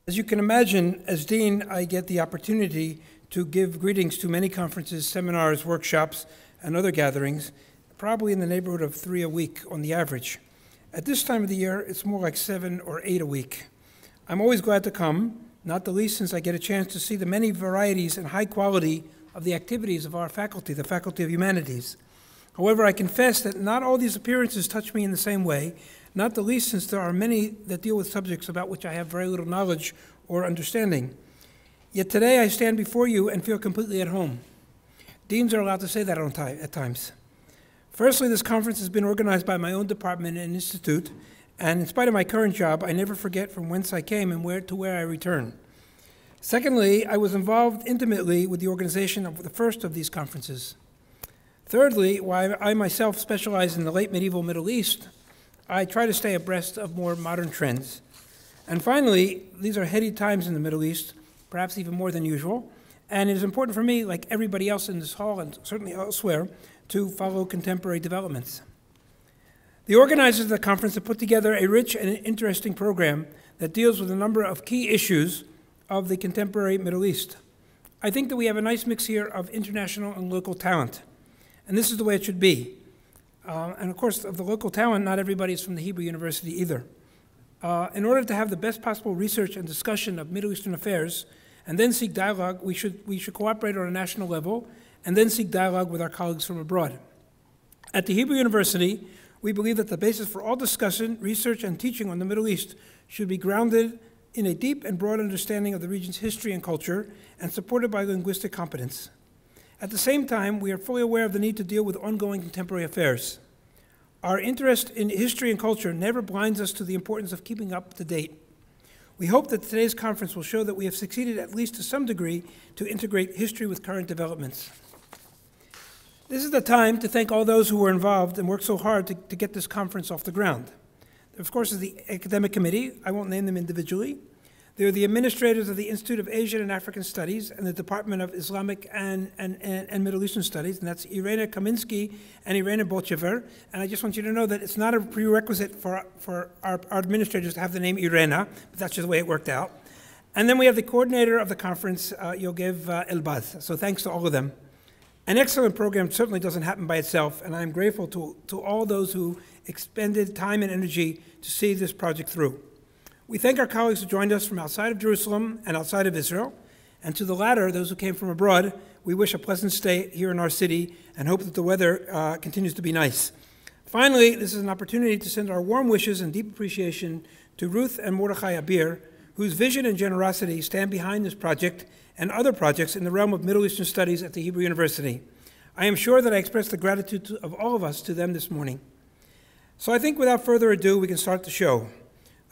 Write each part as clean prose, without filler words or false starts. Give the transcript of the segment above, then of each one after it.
As you can imagine, as Dean, I get the opportunity to give greetings to many conferences, seminars, workshops, and other gatherings, probably in the neighborhood of 3 a week on the average. At this time of the year, it's more like 7 or 8 a week. I'm always glad to come, not the least since I get a chance to see the many varieties and high quality of the activities of our faculty, the Faculty of Humanities. However, I confess that not all these appearances touch me in the same way, not the least since there are many that deal with subjects about which I have very little knowledge or understanding. Yet today I stand before you and feel completely at home. Deans are allowed to say that at times. Firstly, this conference has been organized by my own department and institute, and in spite of my current job, I never forget from whence I came and where I return. Secondly, I was involved intimately with the organization of the first of these conferences. Thirdly, while I myself specialize in the late medieval Middle East, I try to stay abreast of more modern trends. And finally, these are heady times in the Middle East, perhaps even more than usual, and it is important for me, like everybody else in this hall and certainly elsewhere, to follow contemporary developments. The organizers of the conference have put together a rich and interesting program that deals with a number of key issues of the contemporary Middle East. I think that we have a nice mix here of international and local talent, and this is the way it should be. And of course, of the local talent, not everybody is from the Hebrew University either. In order to have the best possible research and discussion of Middle Eastern affairs, and then seek dialogue, we should cooperate on a national level, and then seek dialogue with our colleagues from abroad. At the Hebrew University, we believe that the basis for all discussion, research, and teaching on the Middle East should be grounded in a deep and broad understanding of the region's history and culture, and supported by linguistic competence. At the same time, we are fully aware of the need to deal with ongoing contemporary affairs. Our interest in history and culture never blinds us to the importance of keeping up to date. We hope that today's conference will show that we have succeeded, at least to some degree, to integrate history with current developments. This is the time to thank all those who were involved and worked so hard to get this conference off the ground. There, of course, is the academic committee. I won't name them individually. There are the administrators of the Institute of Asian and African Studies and the Department of Islamic and Middle Eastern Studies, and that's Irena Kaminsky and Irena Bolchever. And I just want you to know that it's not a prerequisite for our administrators to have the name Irena, but that's just the way it worked out. And then we have the coordinator of the conference, Yogev Elbaz. So thanks to all of them. An excellent program certainly doesn't happen by itself, and I'm grateful to all those who expended time and energy to see this project through. We thank our colleagues who joined us from outside of Jerusalem and outside of Israel, and to the latter, those who came from abroad, we wish a pleasant stay here in our city and hope that the weather continues to be nice. Finally, this is an opportunity to send our warm wishes and deep appreciation to Ruth and Mordechai Abir, whose vision and generosity stand behind this project and other projects in the realm of Middle Eastern studies at the Hebrew University. I am sure that I express the gratitude of all of us to them this morning. So I think without further ado, we can start the show.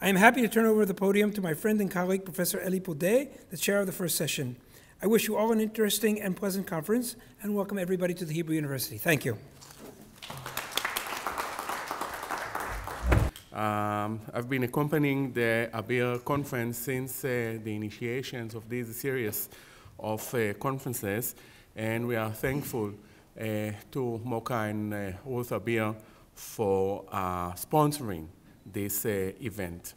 I am happy to turn over the podium to my friend and colleague, Professor Elie Podeh, the chair of the first session. I wish you all an interesting and pleasant conference, and welcome everybody to the Hebrew University. Thank you. I've been accompanying the Abir conference since the initiations of this series of conferences, and we are thankful to Mocha and Ruth Abir for sponsoring this event.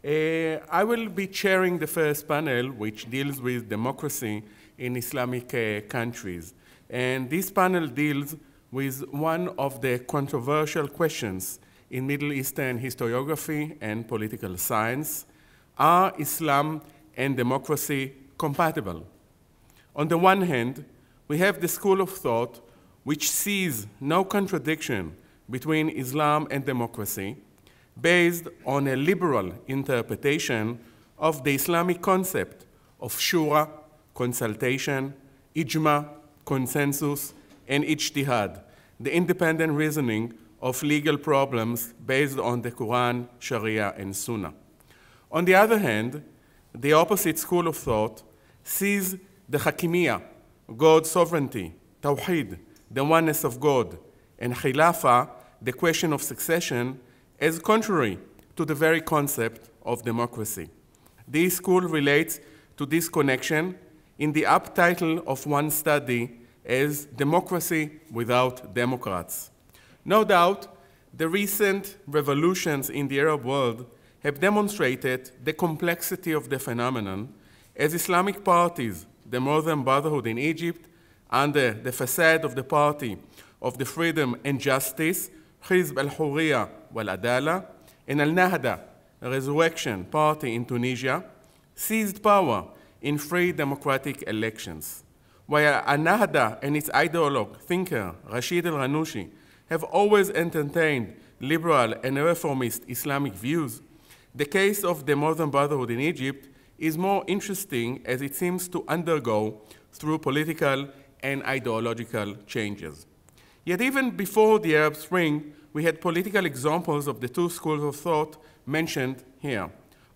I will be chairing the first panel, which deals with democracy in Islamic countries. And this panel deals with one of the controversial questions in Middle Eastern historiography and political science. Are Islam and democracy compatible? On the one hand, we have the school of thought which sees no contradiction between Islam and democracy, based on a liberal interpretation of the Islamic concept of shura, consultation, ijma, consensus, and ijtihad, the independent reasoning of legal problems based on the Quran, Sharia, and Sunnah. On the other hand, the opposite school of thought sees the Hakimiyya, God's sovereignty, Tawheed, the oneness of God, and Khilafah, the question of succession, as contrary to the very concept of democracy. This school relates to this connection in the subtitle of one study as Democracy Without Democrats. No doubt, the recent revolutions in the Arab world have demonstrated the complexity of the phenomenon as Islamic parties, the Northern Brotherhood in Egypt, under the facade of the Party of the Freedom and Justice, Hizb al-Hurriya wal-Adala, and Al-Nahda, a resurrection party in Tunisia, seized power in free democratic elections. While Al-Nahda and its ideologue, thinker, Rashid al-Ghanouchi, have always entertained liberal and reformist Islamic views, the case of the Northern Brotherhood in Egypt is more interesting as it seems to undergo through political and ideological changes. Yet even before the Arab Spring, we had political examples of the two schools of thought mentioned here.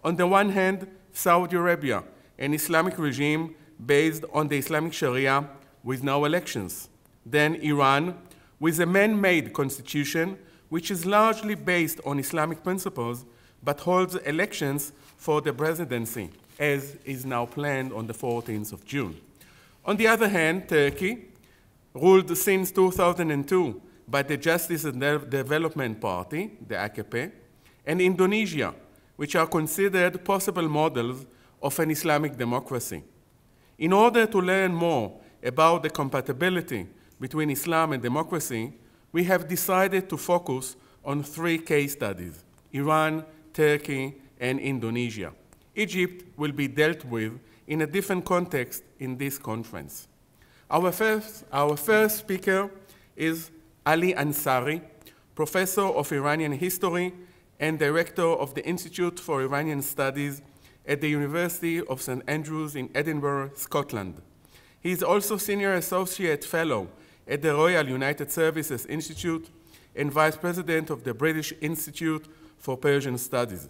On the one hand, Saudi Arabia, an Islamic regime based on the Islamic Sharia with no elections. Then Iran, with a man-made constitution, which is largely based on Islamic principles, but holds elections for the presidency, as is now planned on the 14th of June. On the other hand, Turkey, ruled since 2002 by the Justice and Development Party, the AKP, and Indonesia, which are considered possible models of an Islamic democracy. In order to learn more about the compatibility between Islam and democracy, we have decided to focus on three case studies: Iran, Turkey, and Indonesia. Egypt will be dealt with in a different context in this conference. Our first speaker is Ali Ansari, professor of Iranian history and director of the Institute for Iranian Studies at the University of St. Andrews in Edinburgh, Scotland. He is also senior associate fellow at the Royal United Services Institute and vice president of the British Institute for Persian Studies.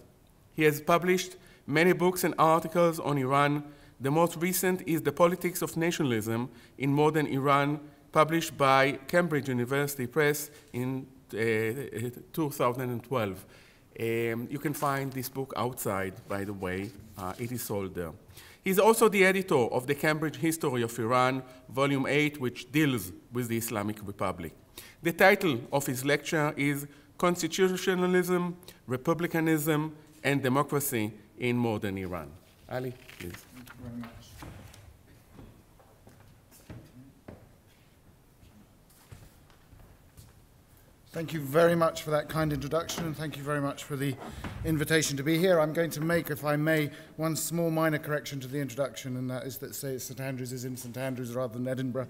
He has published many books and articles on Iran. The most recent is The Politics of Nationalism in Modern Iran, published by Cambridge University Press in 2012. You can find this book outside, by the way. It is sold there. He's also the editor of the Cambridge History of Iran, Volume 8, which deals with the Islamic Republic. The title of his lecture is Constitutionalism, Republicanism, and Democracy in Modern Iran. Ali, please. Thank you very much. Thank you very much for that kind introduction, and thank you very much for the invitation to be here. I'm going to make, if I may, one small minor correction to the introduction, and that is that say St. Andrews is in St. Andrews rather than Edinburgh,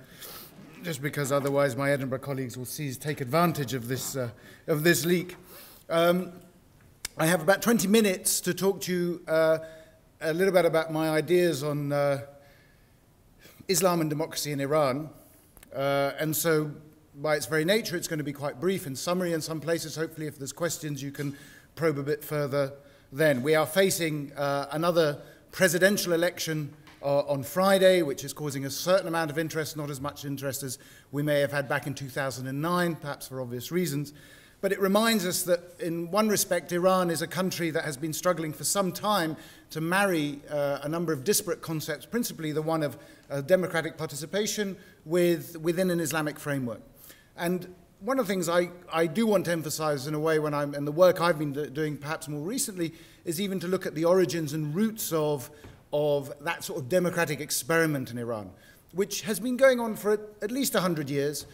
just because otherwise my Edinburgh colleagues will take advantage of this leak. I have about 20 minutes to talk to you a little bit about my ideas on Islam and democracy in Iran, and so by its very nature, it's going to be quite brief in summary in some places. Hopefully, if there's questions, you can probe a bit further then. We are facing another presidential election on Friday, which is causing a certain amount of interest, not as much interest as we may have had back in 2009, perhaps for obvious reasons. But it reminds us that, in one respect, Iran is a country that has been struggling for some time to marry a number of disparate concepts, principally the one of democratic participation within an Islamic framework. And one of the things I do want to emphasize in a way and the work I've been doing perhaps more recently is even to look at the origins and roots of that sort of democratic experiment in Iran, which has been going on for at least 100 years,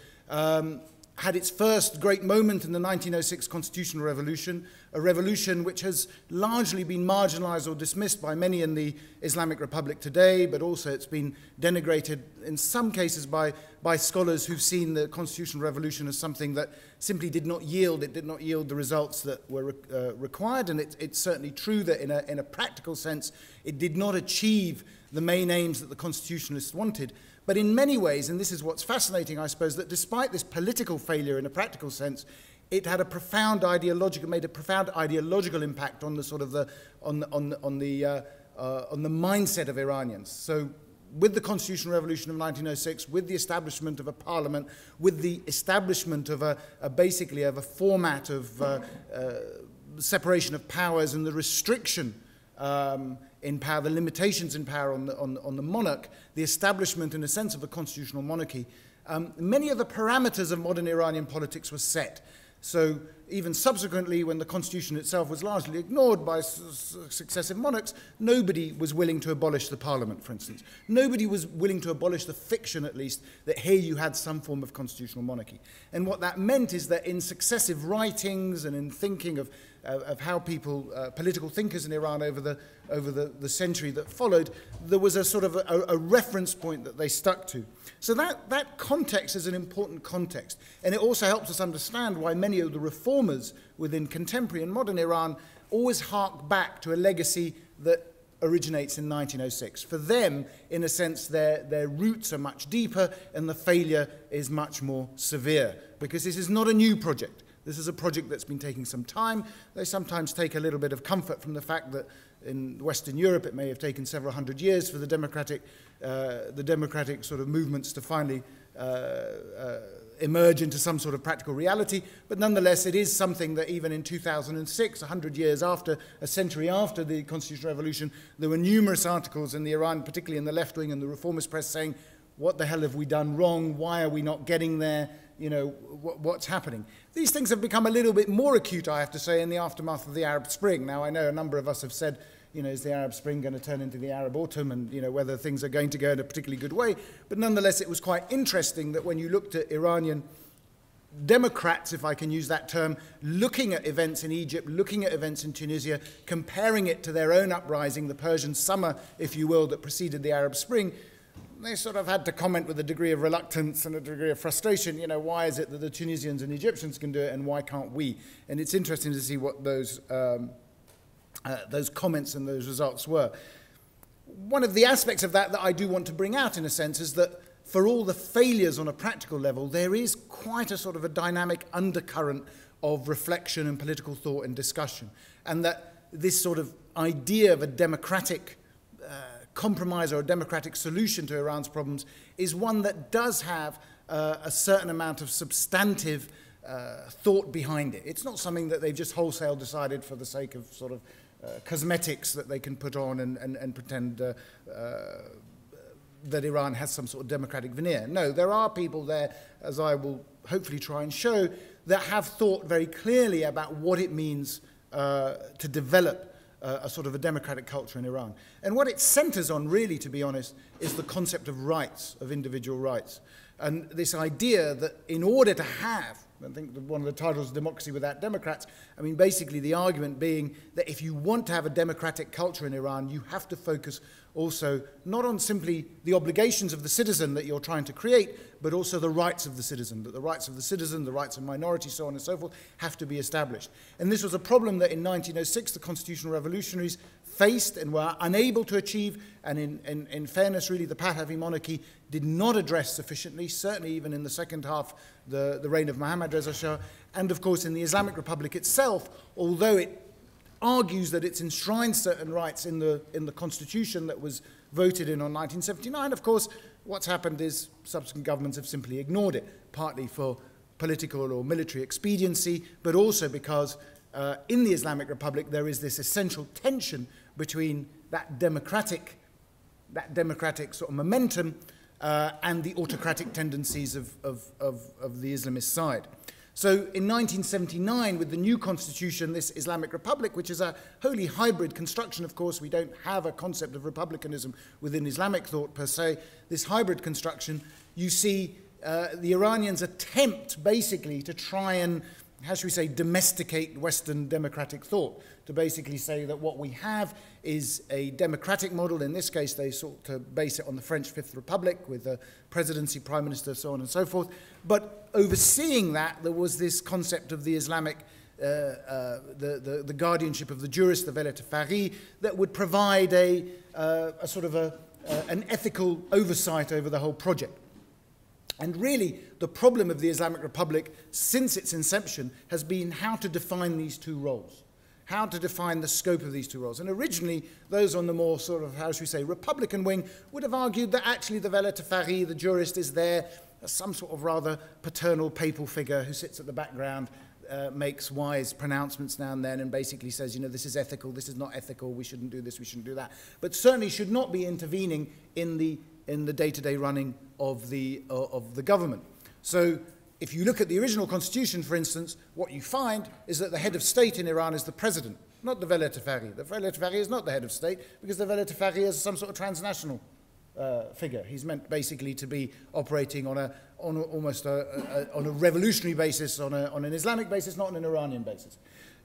had its first great moment in the 1906 Constitutional Revolution, a revolution which has largely been marginalized or dismissed by many in the Islamic Republic today, but also it's been denigrated in some cases by scholars who've seen the Constitutional Revolution as something that simply did not yield. It did not yield the results that were required, and it's certainly true that in a practical sense, it did not achieve the main aims that the Constitutionalists wanted. But in many ways, and this is what's fascinating, I suppose, that despite this political failure in a practical sense, it had made a profound ideological impact on the sort of on the mindset of Iranians. So, with the Constitutional Revolution of 1906, with the establishment of a parliament, with the establishment of basically a format of separation of powers and the restriction in power, the limitations in power on the monarch, the establishment, in a sense, of a constitutional monarchy, many of the parameters of modern Iranian politics were set. So even subsequently, when the constitution itself was largely ignored by successive monarchs, nobody was willing to abolish the parliament, for instance. Nobody was willing to abolish the fiction, at least, that here you had some form of constitutional monarchy. And what that meant is that in successive writings and in thinking of how people, political thinkers in Iran over the century that followed, there was a sort of a reference point that they stuck to. So that context is an important context. And it also helps us understand why many of the reformers within contemporary and modern Iran always hark back to a legacy that originates in 1906. For them, in a sense, their roots are much deeper and the failure is much more severe, because this is not a new project. This is a project that's been taking some time. They sometimes take a little bit of comfort from the fact that in Western Europe it may have taken several hundred years for the democratic sort of movements to finally emerge into some sort of practical reality. But nonetheless, it is something that even in 2006, 100 years after, a century after the Constitutional Revolution, there were numerous articles in the Iran, particularly in the left wing and the reformist press, saying, what the hell have we done wrong? Why are we not getting there? You know, what's happening? These things have become a little bit more acute, I have to say, in the aftermath of the Arab Spring. Now, I know a number of us have said, you know, is the Arab Spring going to turn into the Arab Autumn, and, you know, whether things are going to go in a particularly good way. But nonetheless, it was quite interesting that when you looked at Iranian Democrats, if I can use that term, looking at events in Egypt, looking at events in Tunisia, comparing it to their own uprising, the Persian summer, if you will, that preceded the Arab Spring, they sort of had to comment with a degree of reluctance and a degree of frustration, you know, why is it that the Tunisians and Egyptians can do it and why can't we? And it's interesting to see what those comments and those results were. One of the aspects of that I do want to bring out, in a sense, is that for all the failures on a practical level, there is quite a sort of a dynamic undercurrent of reflection and political thought and discussion. And that this sort of idea of a democratic compromise or a democratic solution to Iran's problems is one that does have a certain amount of substantive thought behind it. It's not something that they've just wholesale decided for the sake of sort of cosmetics that they can put on and pretend that Iran has some sort of democratic veneer. No, there are people there, as I will hopefully try and show, that have thought very clearly about what it means to develop a sort of a democratic culture in Iran. And what it centers on, really, to be honest, is the concept of rights, of individual rights. And this idea that in order to have, I think one of the titles is Democracy Without Democrats, I mean, basically the argument being that if you want to have a democratic culture in Iran, you have to focus also not on simply the obligations of the citizen that you're trying to create, but also the rights of the citizen, that the rights of the citizen, the rights of minorities, so on and so forth, have to be established. And this was a problem that in 1906 the constitutional revolutionaries faced and were unable to achieve, and in fairness, really, the Pahlavi monarchy did not address sufficiently, certainly even in the second half, the reign of Mohammad Reza Shah, and of course in the Islamic Republic itself, although it argues that it's enshrined certain rights in the constitution that was voted in on 1979. Of course, what's happened is subsequent governments have simply ignored it, partly for political or military expediency, but also because in the Islamic Republic there is this essential tension between that democratic sort of momentum and the autocratic tendencies of the Islamist side. So in 1979, with the new constitution, this Islamic Republic, which is a wholly hybrid construction, of course, we don't have a concept of republicanism within Islamic thought per se, this hybrid construction, you see the Iranians attempt basically to try and, how should we say, domesticate Western democratic thought, to basically say that what we have is a democratic model. In this case, they sought to base it on the French Fifth Republic with the presidency, prime minister, so on and so forth. But overseeing that, there was this concept of the Islamic, the guardianship of the jurist, the velat faqih, that would provide a sort of an ethical oversight over the whole project. And really, the problem of the Islamic Republic since its inception has been how to define these two roles, how to define the scope of these two roles. And originally, those on the more sort of, how should we say, Republican wing would have argued that actually the velat faqih, the jurist, is there as some sort of rather paternal papal figure who sits at the background, makes wise pronouncements now and then, and basically says, you know, this is ethical, this is not ethical, we shouldn't do this, we shouldn't do that. But certainly should not be intervening in the day-to-day running of the government. So if you look at the original constitution, for instance, what you find is that the head of state in Iran is the president, not the Velet Fari. The Velet Fari is not the head of state because the Velet Fari is some sort of transnational figure. He's meant basically to be operating on almost a revolutionary basis, on an Islamic basis, not on an Iranian basis.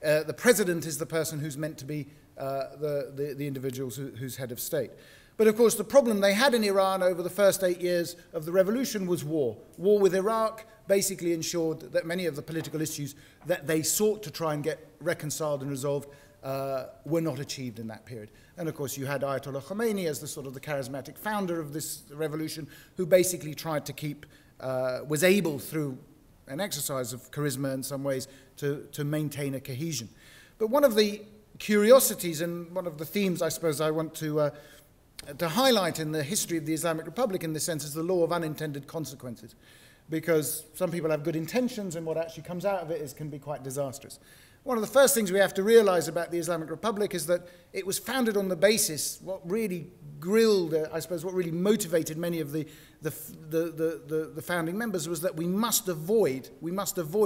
The president is the person who's meant to be the individuals who's head of state. But of course, the problem they had in Iran over the first 8 years of the revolution was war. War with Iraq basically ensured that many of the political issues that they sought to try and get reconciled and resolved were not achieved in that period. And of course, you had Ayatollah Khomeini as the sort of the charismatic founder of this revolution, who basically tried to keep, was able through an exercise of charisma in some ways to maintain a cohesion. But one of the curiosities and one of the themes I suppose I want to highlight in the history of the Islamic Republic in this sense is the law of unintended consequences, because some people have good intentions and what actually comes out of it can be quite disastrous. One of the first things we have to realize about the Islamic Republic is that it was founded on the basis, what really grilled, I suppose, what really motivated many of the founding members was that we must avoid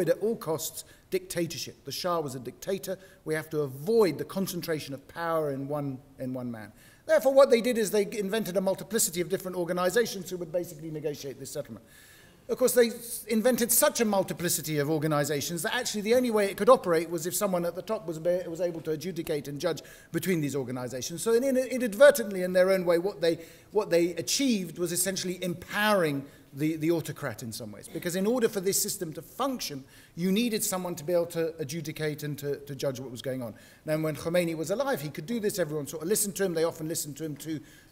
at all costs dictatorship. The Shah was a dictator. We have to avoid the concentration of power in one man. Therefore, what they did is they invented a multiplicity of different organizations who would basically negotiate this settlement. Of course, they invented such a multiplicity of organizations that actually the only way it could operate was if someone at the top was able to adjudicate and judge between these organizations. So inadvertently, in their own way, what they achieved was essentially empowering the autocrat in some ways. Because in order for this system to function, you needed someone to be able to adjudicate and to judge what was going on. Now, when Khomeini was alive, he could do this. Everyone sort of listened to him. They often listened to him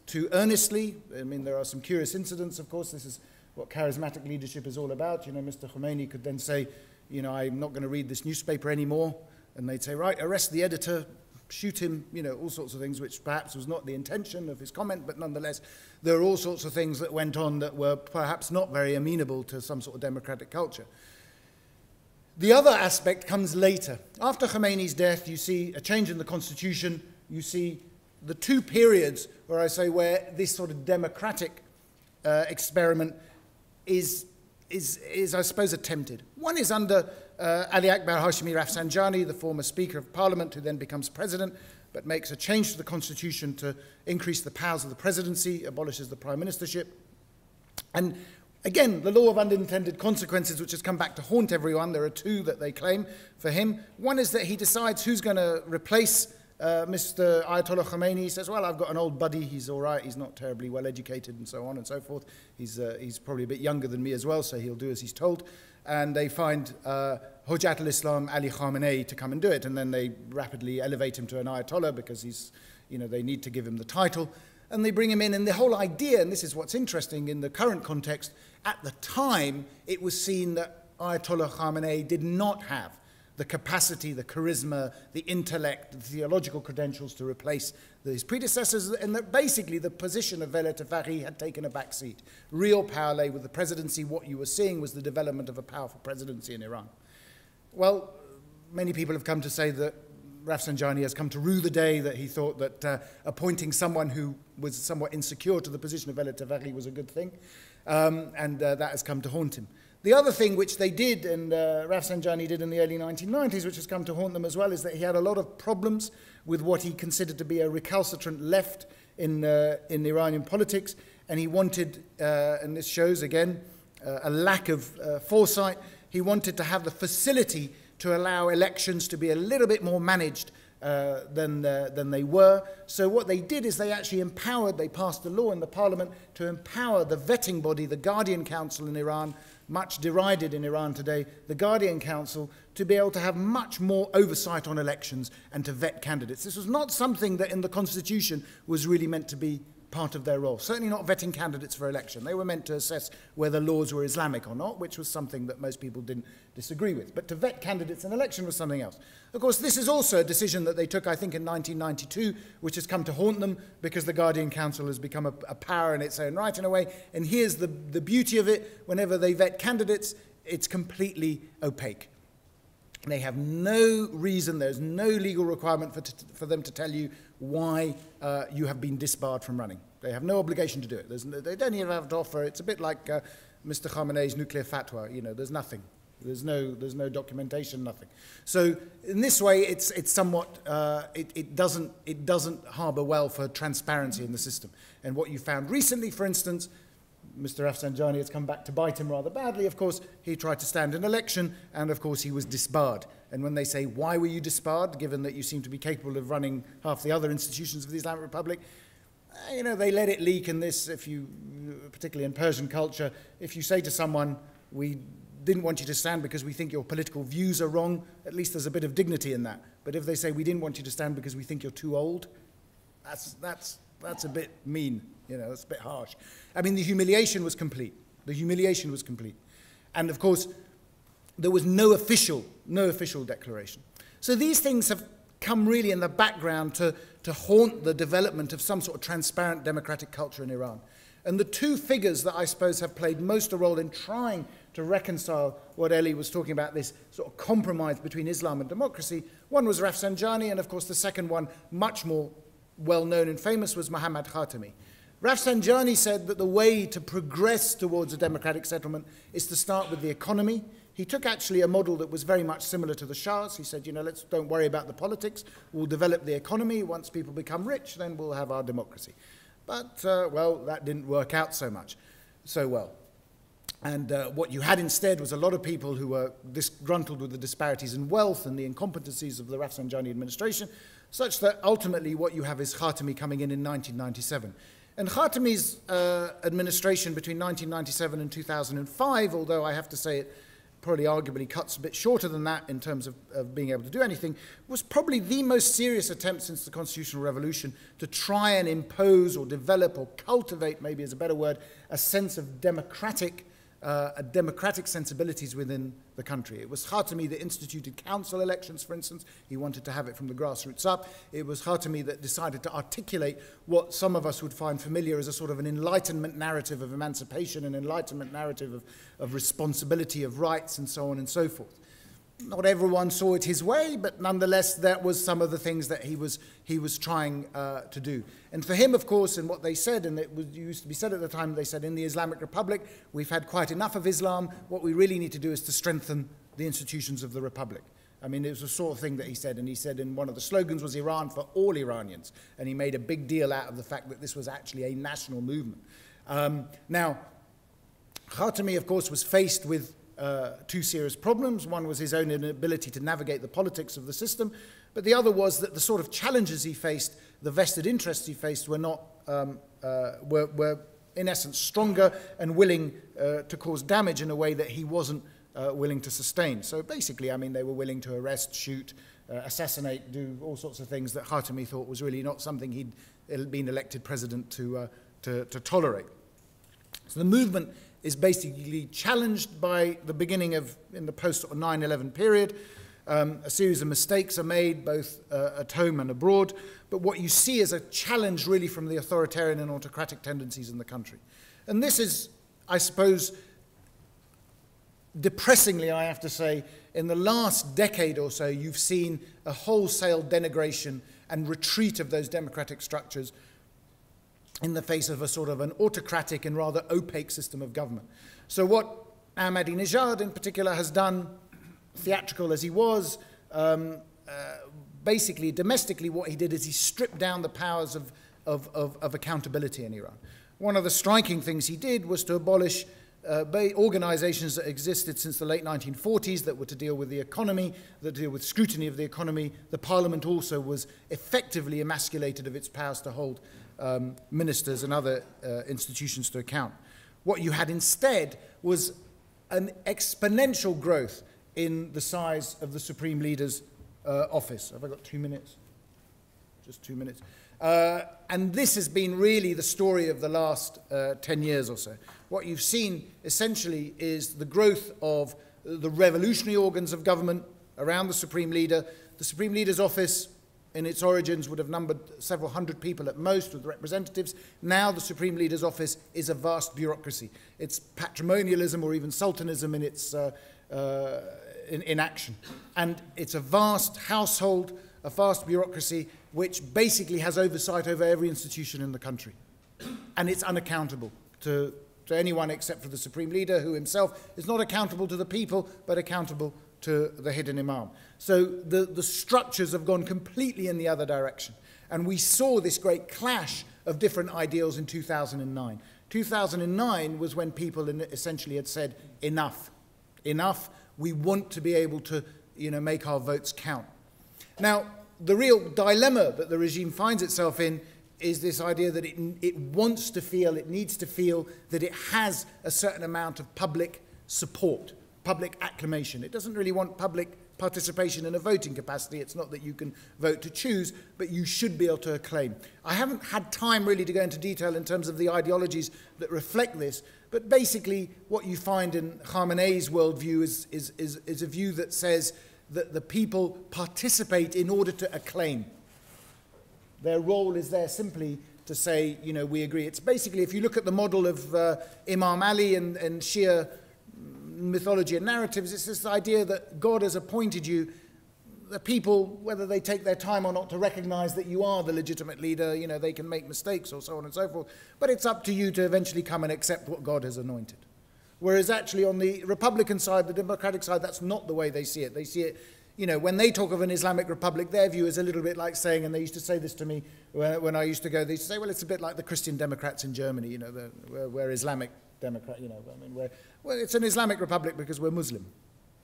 too earnestly. I mean, there are some curious incidents, of course. This is what charismatic leadership is all about. You know, Mr. Khomeini could then say, you know, I'm not going to read this newspaper anymore. And they'd say, right, arrest the editor, shoot him, you know, all sorts of things, which perhaps was not the intention of his comment, but nonetheless, there are all sorts of things that went on that were perhaps not very amenable to some sort of democratic culture. The other aspect comes later. After Khomeini's death, you see a change in the constitution. You see the two periods where I say where this sort of democratic experiment is I suppose attempted. One is under Ali Akbar Hashemi Rafsanjani, the former Speaker of Parliament, who then becomes president, but makes a change to the constitution to increase the powers of the presidency, abolishes the prime ministership. And again, the law of unintended consequences, which has come back to haunt everyone. There are two that they claim for him. One is that he decides who's going to replace Mr. Ayatollah Khomeini. He says, well, I've got an old buddy, he's all right, he's not terribly well educated and so on and so forth. He's probably a bit younger than me as well, so he'll do as he's told. And they find Hujat al-Islam Ali Khamenei to come and do it, and then they rapidly elevate him to an Ayatollah because he's, you know, they need to give him the title. And they bring him in, and the whole idea, and this is what's interesting in the current context, at the time it was seen that Ayatollah Khamenei did not have the capacity, the charisma, the intellect, the theological credentials to replace his predecessors, and that basically the position of Velet Fari had taken a back seat. Real power lay with the presidency. What you were seeing was the development of a powerful presidency in Iran. Well, many people have come to say that Rafsanjani has come to rue the day that he thought that appointing someone who was somewhat insecure to the position of Velet Fari was a good thing, and that has come to haunt him. The other thing which they did, and Rafsanjani did in the early 1990s, which has come to haunt them as well, is that he had a lot of problems with what he considered to be a recalcitrant left in Iranian politics, and he wanted, and this shows again a lack of foresight, he wanted to have the facility to allow elections to be a little bit more managed than they were. So what they did is they actually empowered, they passed a law in the parliament to empower the vetting body, the Guardian Council in Iran, much derided in Iran today, the Guardian Council, to be able to have much more oversight on elections and to vet candidates. This was not something that in the Constitution was really meant to be part of their role. Certainly not vetting candidates for election. They were meant to assess whether laws were Islamic or not, which was something that most people didn't disagree with. But to vet candidates in election was something else. Of course, this is also a decision that they took, I think, in 1992, which has come to haunt them because the Guardian Council has become a power in its own right, in a way. And here's the beauty of it. Whenever they vet candidates, it's completely opaque. They have no reason, there's no legal requirement for them to tell you why you have been disbarred from running. They have no obligation to do it. They don't even have to offer. It's a bit like Mr. Khamenei's nuclear fatwa. You know, there's nothing. There's no documentation, nothing. So in this way, it's somewhat, it doesn't harbor well for transparency in the system. And what you found recently, for instance, Mr. Rafsanjani has come back to bite him rather badly, of course. He tried to stand an election, and of course he was disbarred. And when they say, why were you disbarred, given that you seem to be capable of running half the other institutions of the Islamic Republic, you know, they let it leak in this, if you, particularly in Persian culture, if you say to someone, we didn't want you to stand because we think your political views are wrong, at least there's a bit of dignity in that. But if they say, we didn't want you to stand because we think you're too old, that's a bit mean, you know, that's a bit harsh. I mean, the humiliation was complete. The humiliation was complete. And of course, there was no official declaration. So these things have come really in the background to haunt the development of some sort of transparent democratic culture in Iran. And the two figures that I suppose have played most a role in trying to reconcile what Elie was talking about, this sort of compromise between Islam and democracy, one was Rafsanjani, and of course the second one, much more well-known and famous, was Mohammad Khatami. Rafsanjani said that the way to progress towards a democratic settlement is to start with the economy. He took actually a model that was very much similar to the Shah's. He said, you know, don't worry about the politics. We'll develop the economy. Once people become rich, then we'll have our democracy. But, well, that didn't work out so well. And what you had instead was a lot of people who were disgruntled with the disparities in wealth and the incompetencies of the Rafsanjani administration, such that ultimately what you have is Khatami coming in 1997. And Khatami's administration between 1997 and 2005, although I have to say it probably arguably cuts a bit shorter than that in terms of being able to do anything, was probably the most serious attempt since the Constitutional Revolution to try and impose or develop or cultivate, maybe is a better word, a sense of democratic sensibilities within the country. It was Khatami that instituted council elections, for instance. He wanted to have it from the grassroots up. It was Khatami that decided to articulate what some of us would find familiar as a sort of an Enlightenment narrative of emancipation, an Enlightenment narrative of responsibility, of rights, and so on and so forth. Not everyone saw it his way, but nonetheless, that was some of the things that he was trying to do. And for him, of course, and what they said, and it used to be said at the time, they said, in the Islamic Republic, we've had quite enough of Islam. What we really need to do is to strengthen the institutions of the Republic. I mean, it was the sort of thing that he said, and he said in one of the slogans was Iran for all Iranians, and he made a big deal out of the fact that this was actually a national movement. Now, Khatami, of course, was faced with two serious problems. One was his own inability to navigate the politics of the system, but the other was that the sort of challenges he faced, the vested interests he faced, were not were in essence stronger and willing to cause damage in a way that he wasn't willing to sustain. So basically, I mean, they were willing to arrest, shoot, assassinate, do all sorts of things that Khatami thought was really not something he'd been elected president to tolerate. So the movement is basically challenged by the beginning of, in the post-9/11 period. A series of mistakes are made, both at home and abroad, but what you see is a challenge really from the authoritarian and autocratic tendencies in the country. And this is, I suppose, depressingly, I have to say, in the last decade or so, you've seen a wholesale denigration and retreat of those democratic structures in the face of a sort of an autocratic and rather opaque system of government. So what Ahmadinejad in particular has done, theatrical as he was, basically domestically what he did is he stripped down the powers of accountability in Iran. One of the striking things he did was to abolish organizations that existed since the late 1940s that were to deal with the economy, that deal with scrutiny of the economy. The parliament also was effectively emasculated of its powers to hold ministers and other institutions to account. What you had instead was an exponential growth in the size of the Supreme Leader's office. Have I got 2 minutes? Just 2 minutes. And this has been really the story of the last 10 years or so. What you've seen essentially is the growth of the revolutionary organs of government around the Supreme Leader. The Supreme Leader's office in its origins would have numbered several hundred people at most with representatives. Now the Supreme Leader's office is a vast bureaucracy. It's patrimonialism or even sultanism in its in action. And it's a vast household, a vast bureaucracy which basically has oversight over every institution in the country. And it's unaccountable to to anyone except for the supreme leader, who himself is not accountable to the people, but accountable to the hidden imam. So the structures have gone completely in the other direction. And we saw this great clash of different ideals in 2009. 2009 was when people essentially had said, enough, enough, we want to be able to, make our votes count. Now, the real dilemma that the regime finds itself in is this idea that it wants to feel, it needs to feel that it has a certain amount of public support, public acclamation. It doesn't really want public participation in a voting capacity. It's not that you can vote to choose, but you should be able to acclaim. I haven't had time really to go into detail in terms of the ideologies that reflect this, but basically what you find in Khamenei's worldview is a view that says that the people participate in order to acclaim. Their role is there simply to say, we agree. It's basically, if you look at the model of Imam Ali and Shia mythology and narratives, it's this idea that God has appointed you, the people, whether they take their time or not to recognize that you are the legitimate leader, they can make mistakes or so on and so forth, but it's up to you to eventually come and accept what God has anointed. Whereas actually on the Republican side, the Democratic side, that's not the way they see it. They see it, when they talk of an Islamic Republic, their view is a little bit like saying, and they used to say this to me when I used to go, they used to say, well, it's a bit like the Christian Democrats in Germany, we're Islamic Democrat, well, it's an Islamic Republic because we're Muslim.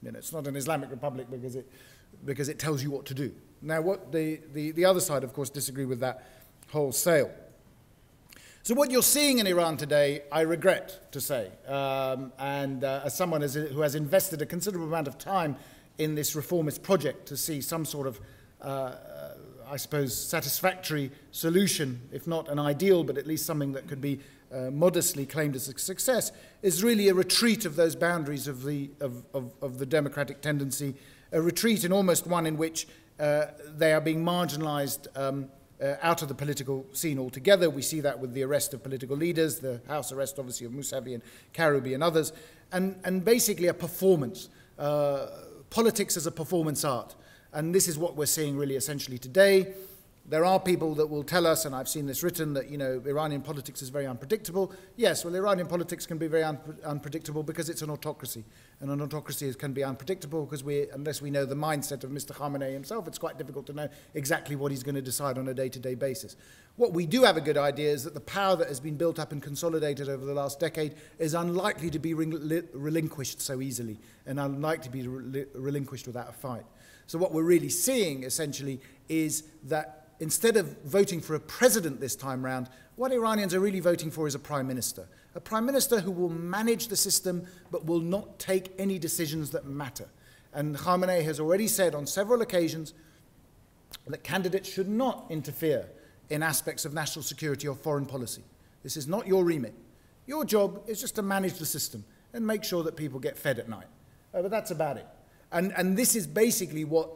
It's not an Islamic Republic because it tells you what to do. Now, what the other side, of course, disagree with that wholesale. So what you're seeing in Iran today, I regret to say, as someone who has invested a considerable amount of time in this reformist project to see some sort of, I suppose, satisfactory solution, if not an ideal, but at least something that could be modestly claimed as a success, is really a retreat of those boundaries of the democratic tendency, a retreat in almost one in which they are being marginalized out of the political scene altogether. We see that with the arrest of political leaders, the house arrest, obviously, of Mousavi and Karoubi and others, and basically a performance. Politics as a performance art. And this is what we're seeing really essentially today. There are people that will tell us, and I've seen this written, that, Iranian politics is very unpredictable. Yes, well, Iranian politics can be very unpredictable because it's an autocracy. And an autocracy can be unpredictable because unless we know the mindset of Mr. Khamenei himself, it's quite difficult to know exactly what he's going to decide on a day-to-day basis. What we do have a good idea is that the power that has been built up and consolidated over the last decade is unlikely to be relinquished so easily, and unlikely to be relinquished without a fight. So what we're really seeing, essentially, is that instead of voting for a president this time round, what Iranians are really voting for is a prime minister who will manage the system but will not take any decisions that matter. And Khamenei has already said on several occasions that candidates should not interfere in aspects of national security or foreign policy. This is not your remit. Your job is just to manage the system and make sure that people get fed at night. But that's about it. And this is basically what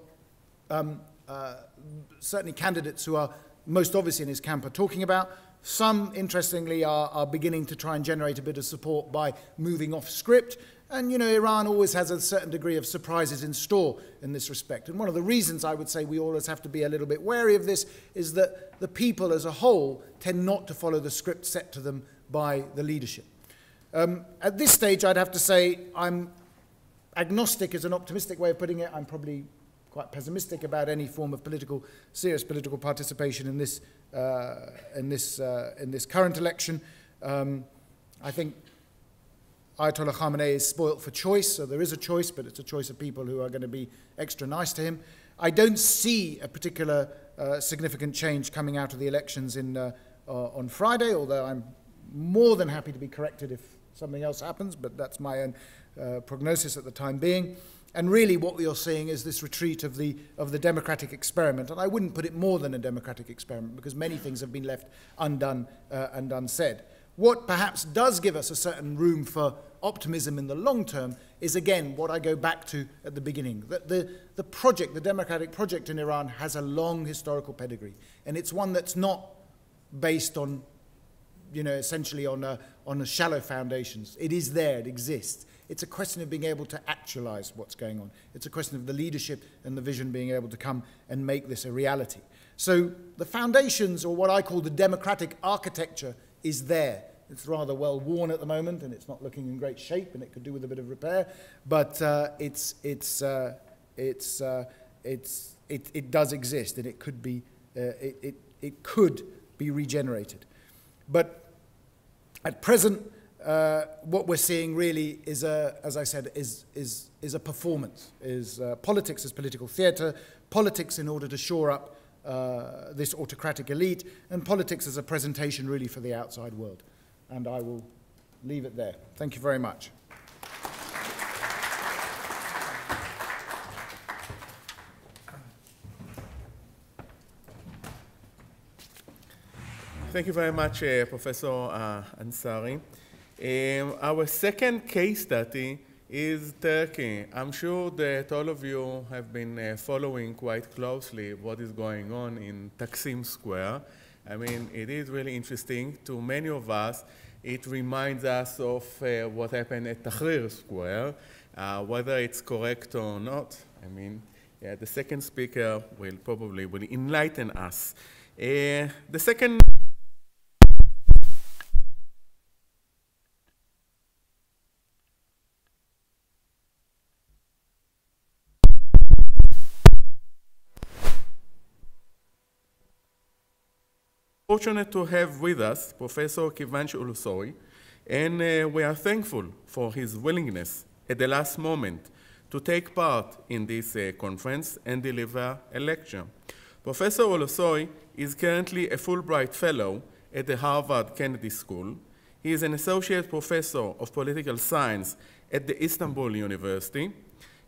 certainly candidates who are most obvious in his camp are talking about. Some, interestingly, are beginning to try and generate a bit of support by moving off script. And, Iran always has a certain degree of surprises in store in this respect. And one of the reasons I would say we always have to be a little bit wary of this is that the people as a whole tend not to follow the script set to them by the leadership. At this stage, I'd have to say I'm agnostic is an optimistic way of putting it. I'm probably quite pessimistic about any form of serious political participation in this current election. I think Ayatollah Khamenei is spoilt for choice, so there is a choice, but it's a choice of people who are going to be extra nice to him. I don't see a particular significant change coming out of the elections on Friday, although I'm more than happy to be corrected if something else happens, but that's my own prognosis at the time being. And really what we are seeing is this retreat of the democratic experiment. And I wouldn't put it more than a democratic experiment because many things have been left undone and unsaid. What perhaps does give us a certain room for optimism in the long term is, again, what I go back to at the beginning. That the project, the democratic project in Iran has a long historical pedigree. And it's one that's not based on, essentially on a shallow foundations. It is there, it exists. It's a question of being able to actualize what's going on. It's a question of the leadership and the vision being able to come and make this a reality. So the foundations, or what I call the democratic architecture, is there. It's rather well worn at the moment, and it's not looking in great shape, and it could do with a bit of repair. But it does exist, and it could be regenerated. But at present, what we're seeing really is, as I said, is a performance, politics as political theatre, politics in order to shore up this autocratic elite, and politics as a presentation really for the outside world. And I will leave it there. Thank you very much. Thank you very much, Professor Ansari. Our second case study is Turkey. I'm sure that all of you have been following quite closely what is going on in Taksim Square. I mean, it is really interesting. To many of us, it reminds us of what happened at Tahrir Square, whether it's correct or not. I mean, yeah, the second speaker will probably enlighten us. The second fortunate to have with us Professor Kivanc Ulusoy, and we are thankful for his willingness at the last moment to take part in this conference and deliver a lecture. Professor Ulusoy is currently a Fulbright Fellow at the Harvard Kennedy School. He is an Associate Professor of Political Science at the Istanbul University.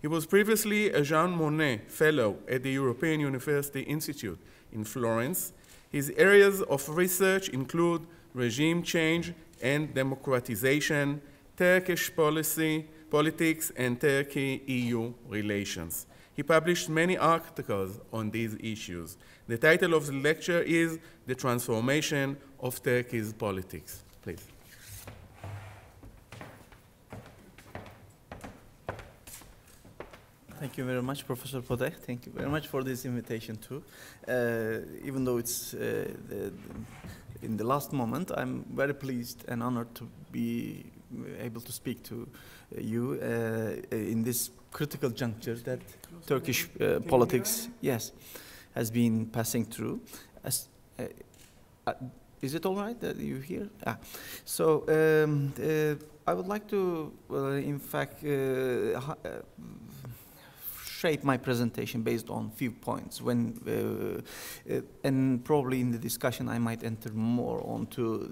He was previously a Jean Monnet Fellow at the European University Institute in Florence. His areas of research include regime change and democratization, Turkish policy, politics, and Turkey-EU relations. He published many articles on these issues. The title of the lecture is The Transformation of Turkey's Politics. Please. Thank you very much, Professor Podeh. Thank you very much for this invitation too. Even though it's in the last moment, I'm very pleased and honored to be able to speak to you in this critical juncture that Turkish politics, yes, has been passing through. Is it all right that you hear? So I would like to, in fact, shape my presentation based on few points. And probably in the discussion I might enter more onto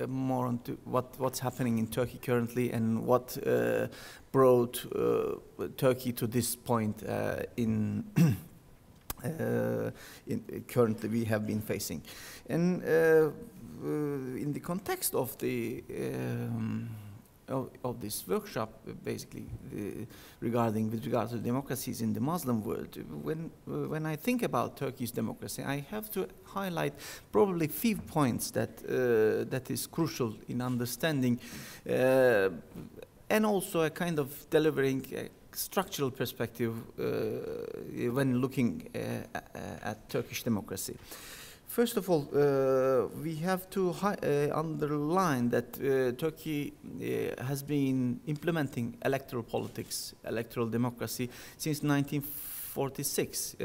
more onto what's happening in Turkey currently and what brought Turkey to this point currently we have been facing. And in the context of the of this workshop, basically with regard to democracies in the Muslim world, when I think about Turkey's democracy, I have to highlight probably few points that is crucial in understanding and also a kind of delivering a structural perspective when looking at Turkish democracy. First of all, we have to underline that Turkey has been implementing electoral politics, electoral democracy since 1946.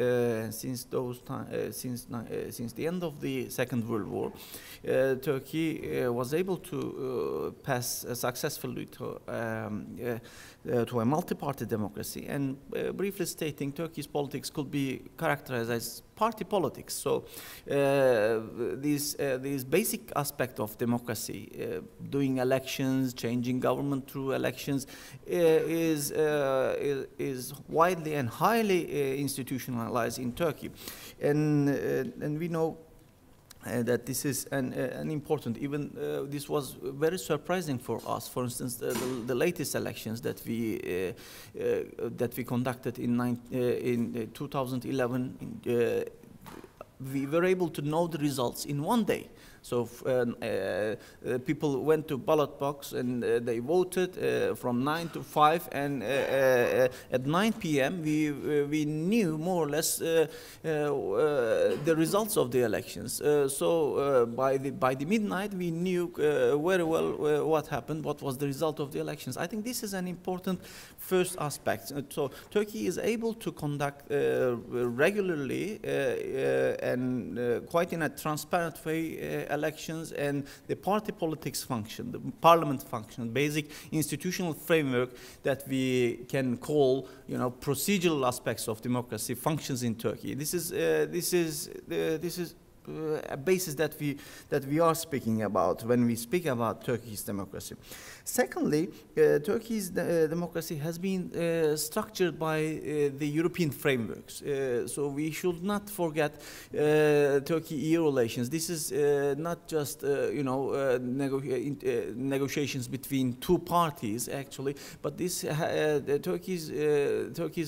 Since the end of the Second World War, Turkey was able to pass successfully to a multi-party democracy. And briefly stating, Turkey's politics could be characterized as party politics. So these basic aspect of democracy, doing elections, changing government through elections, is widely and highly institutionalized in Turkey, and we know that this is an important, even this was very surprising for us. For instance, the latest elections that we conducted in 2011, we were able to know the results in one day. So people went to ballot box and they voted from 9 to 5, and at 9 p.m. we knew more or less the results of the elections. So by the midnight we knew very well what happened, what was the result of the elections. I think this is an important first aspect. So Turkey is able to conduct regularly and quite in a transparent way elections, and the party politics function, the parliament function, basic institutional framework that we can call, procedural aspects of democracy functions in Turkey. This is a basis that we are speaking about when we speak about Turkey's democracy. Secondly, Turkey's democracy has been structured by the European frameworks. So we should not forget Turkey-EU relations. This is not just negotiations between two parties actually, but this Turkey's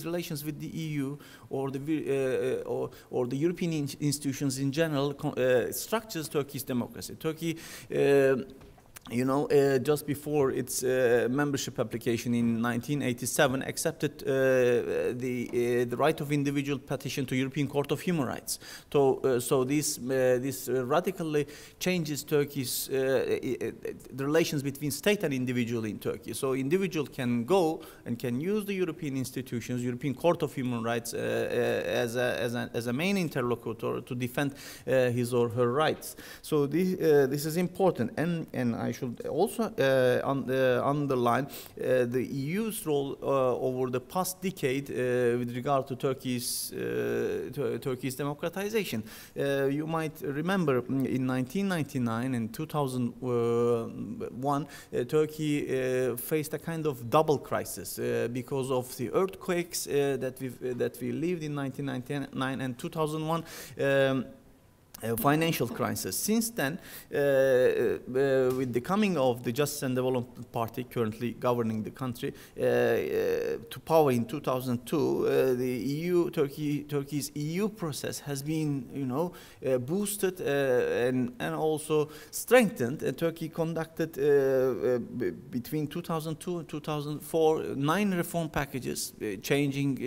relations with the EU or the European institutions in general structures Turkey's democracy. Turkey, just before its membership application in 1987, accepted the right of individual petition to European Court of Human Rights. So this radically changes Turkey's the relations between state and individual in Turkey. So individual can go and can use the European institutions, European Court of Human Rights as a main interlocutor to defend his or her rights. So this is important, and I should also underline the EU's role over the past decade with regard to Turkey's democratization. You might remember in 1999 and 2001, Turkey faced a kind of double crisis because of the earthquakes that we lived in 1999 and 2001. Financial crisis. Since then, with the coming of the Justice and Development Party, currently governing the country, to power in 2002, the Turkey's EU process has been, boosted and also strengthened. Turkey conducted between 2002 and 2004 9 reform packages, changing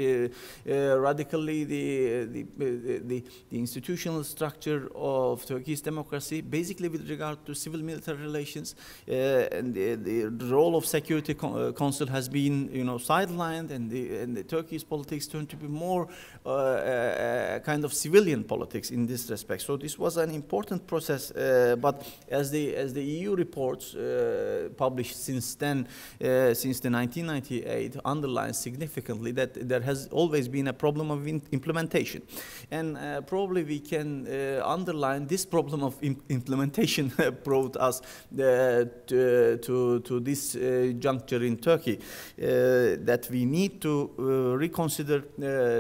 radically the institutional structure of Turkey's democracy, basically with regard to civil-military relations, and the role of Security Council has been, sidelined, and the Turkey's politics turned to be more kind of civilian politics in this respect. So this was an important process, but as the EU reports published since then, since the 1998, underlines significantly that there has always been a problem of implementation, and probably we can underline this problem of implementation brought us to this juncture in Turkey, that we need to reconsider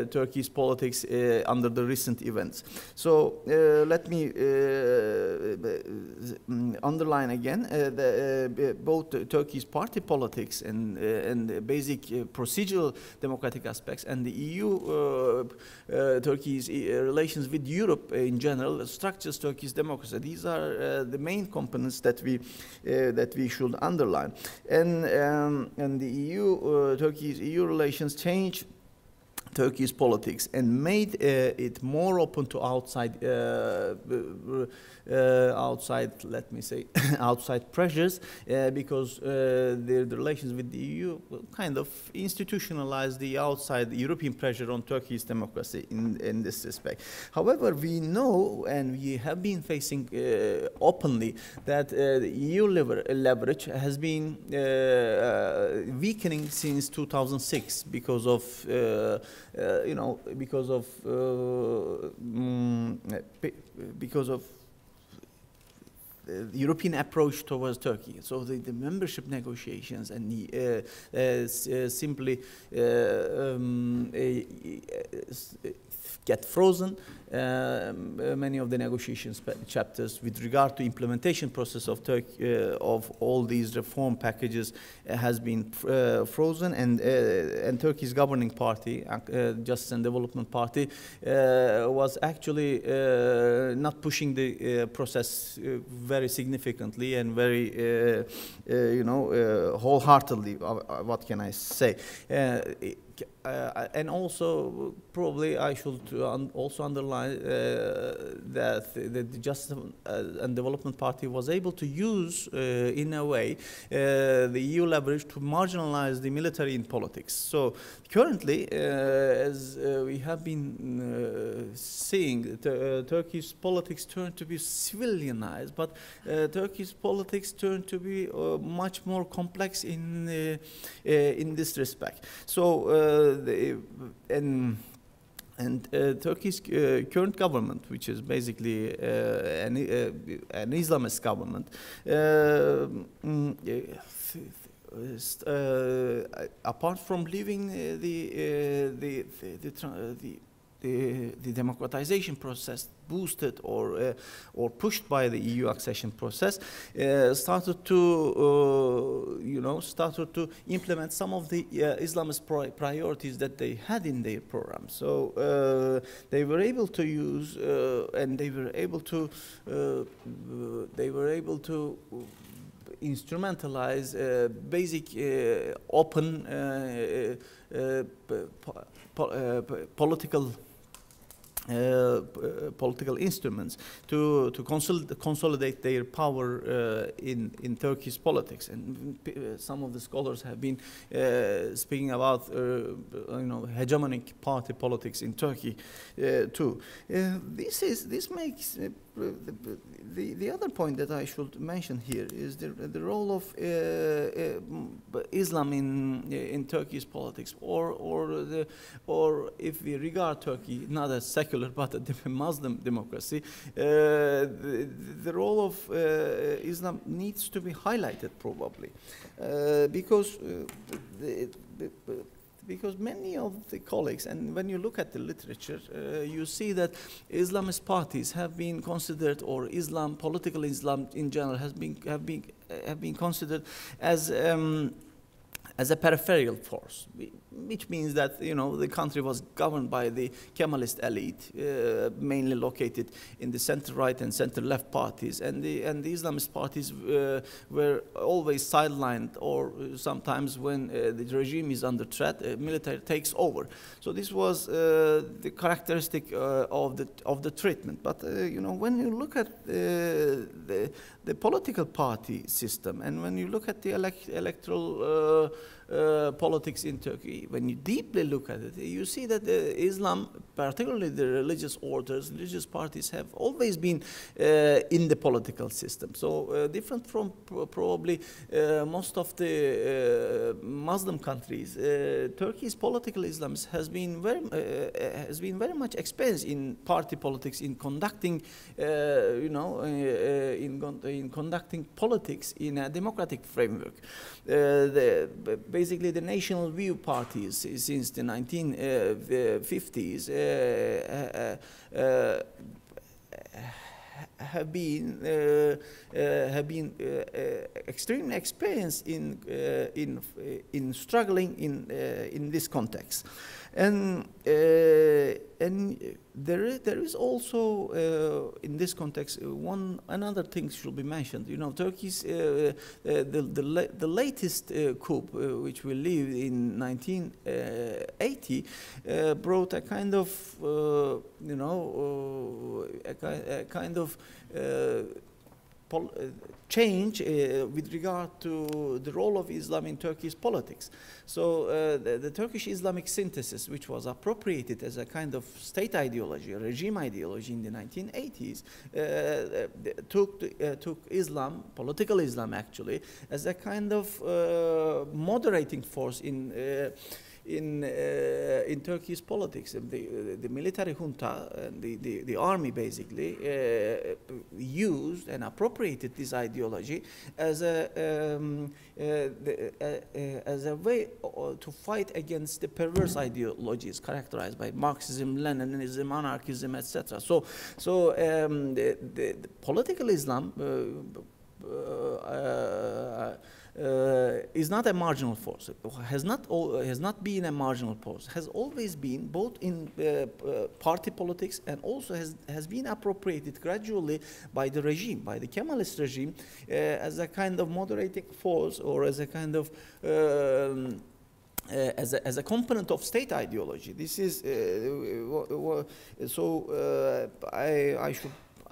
Turkey's politics under the recent events. So let me underline again both Turkey's party politics and basic procedural democratic aspects, and the EU, Turkey's relations with Europe in general, structures Turkey's democracy. These are the main components that we should underline. And the EU, Turkey's EU relations change Turkey's politics and made it more open to outside, let me say, outside pressures, because the relations with the EU kind of institutionalized the outside European pressure on Turkey's democracy in this respect. However, we know, and we have been facing openly, that the EU leverage has been weakening since 2006 because of European approach towards Turkey. So the membership negotiations and simply get frozen. Many of the negotiation chapters with regard to implementation process of Turkey of all these reform packages has been frozen, and Turkey's governing party, Justice and Development Party, was actually not pushing the process very significantly and very, wholeheartedly. What can I say? And also, probably I should also underline that the Justice and Development Party was able to use, in a way, the EU leverage to marginalize the military in politics. So currently, as we have been seeing, Turkey's politics turn to be civilianized, but Turkey's politics turn to be much more complex in this respect. So Turkey's current government, which is basically an Islamist government, apart from leaving the democratization process boosted or pushed by the EU accession process, started to implement some of the Islamist priorities that they had in their program. So they were able to use and they were able to instrumentalize basic open political instruments to consolidate their power in Turkey's politics, and some of the scholars have been speaking about hegemonic party politics in Turkey too. This makes the other point that I should mention here is the role of Islam in Turkey's politics, or if we regard Turkey not as secular but a Muslim democracy, the role of Islam needs to be highlighted probably, because many of the colleagues, and when you look at the literature, you see that Islamist parties have been considered, or political Islam in general, have been considered as a peripheral force, which means that the country was governed by the Kemalist elite, mainly located in the center-right and center-left parties, and the Islamist parties were always sidelined, or sometimes when the regime is under threat, military takes over. So this was the characteristic of the treatment. But when you look at the political party system, and when you look at the electoral politics in Turkey, when you deeply look at it, you see that Islam, particularly the religious orders, religious parties, have always been in the political system. So different from probably most of the Muslim countries, Turkey's political Islam has been very much experienced in party politics, in conducting, in conducting politics in a democratic framework. Basically, the National View parties since the 1950s have been extremely experienced in struggling in this context, and there is also in this context another thing should be mentioned. Turkey's the latest coup, which we lived in 1980, brought a kind of change with regard to the role of Islam in Turkey's politics. So the Turkish Islamic synthesis, which was appropriated as a kind of state ideology, a regime ideology in the 1980s, took Islam, political Islam actually, as a kind of moderating force in in Turkey's politics. The military junta and the army basically used and appropriated this ideology as a way to fight against the perverse ideologies characterized by Marxism, Leninism, anarchism, etc. So the political Islam is not a marginal force. It has not been a marginal force. Has always been both in party politics and also has been appropriated gradually by the regime, by the Kemalist regime, as a kind of moderating force or as a kind of as a component of state ideology. This is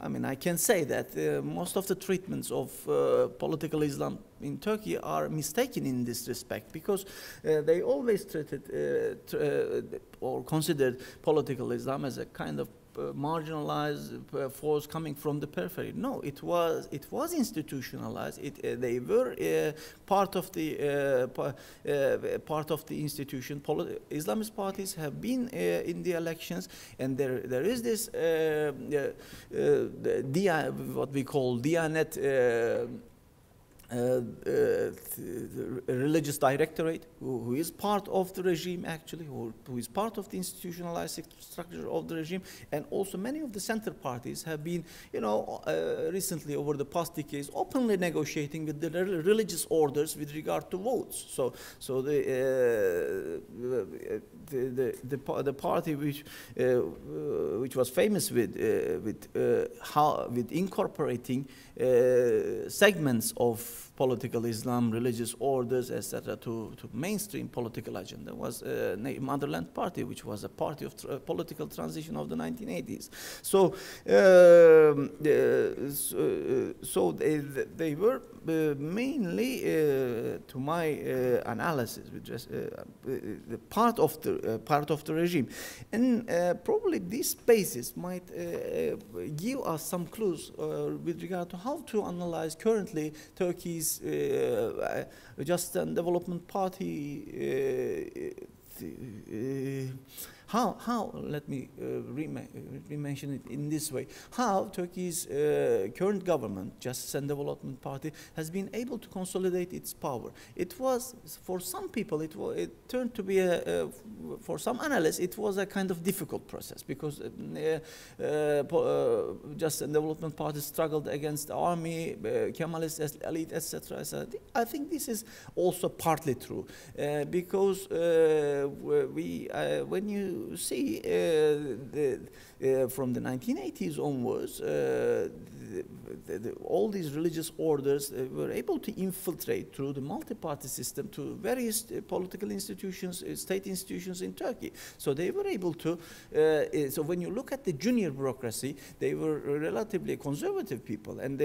I can say that most of the treatments of political Islam in Turkey are mistaken in this respect, because they always treated or considered political Islam as a kind of marginalized force coming from the periphery. No, it was institutionalized. They were part of the institution. Islamist parties have been in the elections, and there is this what we call Diyanet religious directorate, who is part of the regime actually, who is part of the institutionalized structure of the regime, and also many of the center parties have been, recently over the past decades, openly negotiating with the religious orders with regard to votes. So the party which was famous with incorporating segments of political Islam, religious orders, etc., to mainstream political agenda was Motherland Party, which was a party of political transition of the 1980s. So, they were mainly, to my analysis, the part of the regime, and probably this basis might give us some clues with regard to how to analyze currently Turkey's Justice and Development Party. How let me re-mention it in this way, how Turkey's current government, Justice and Development Party, has been able to consolidate its power. It was, for some people, it turned to be, for some analysts, it was a kind of difficult process, because Justice and Development Party struggled against the army, Kemalist elite, etc. I think this is also partly true, because when you see from the 1980s onwards, all these religious orders were able to infiltrate through the multi-party system to various political institutions, state institutions in Turkey. So they were able to, so when you look at the junior bureaucracy, they were relatively conservative people, and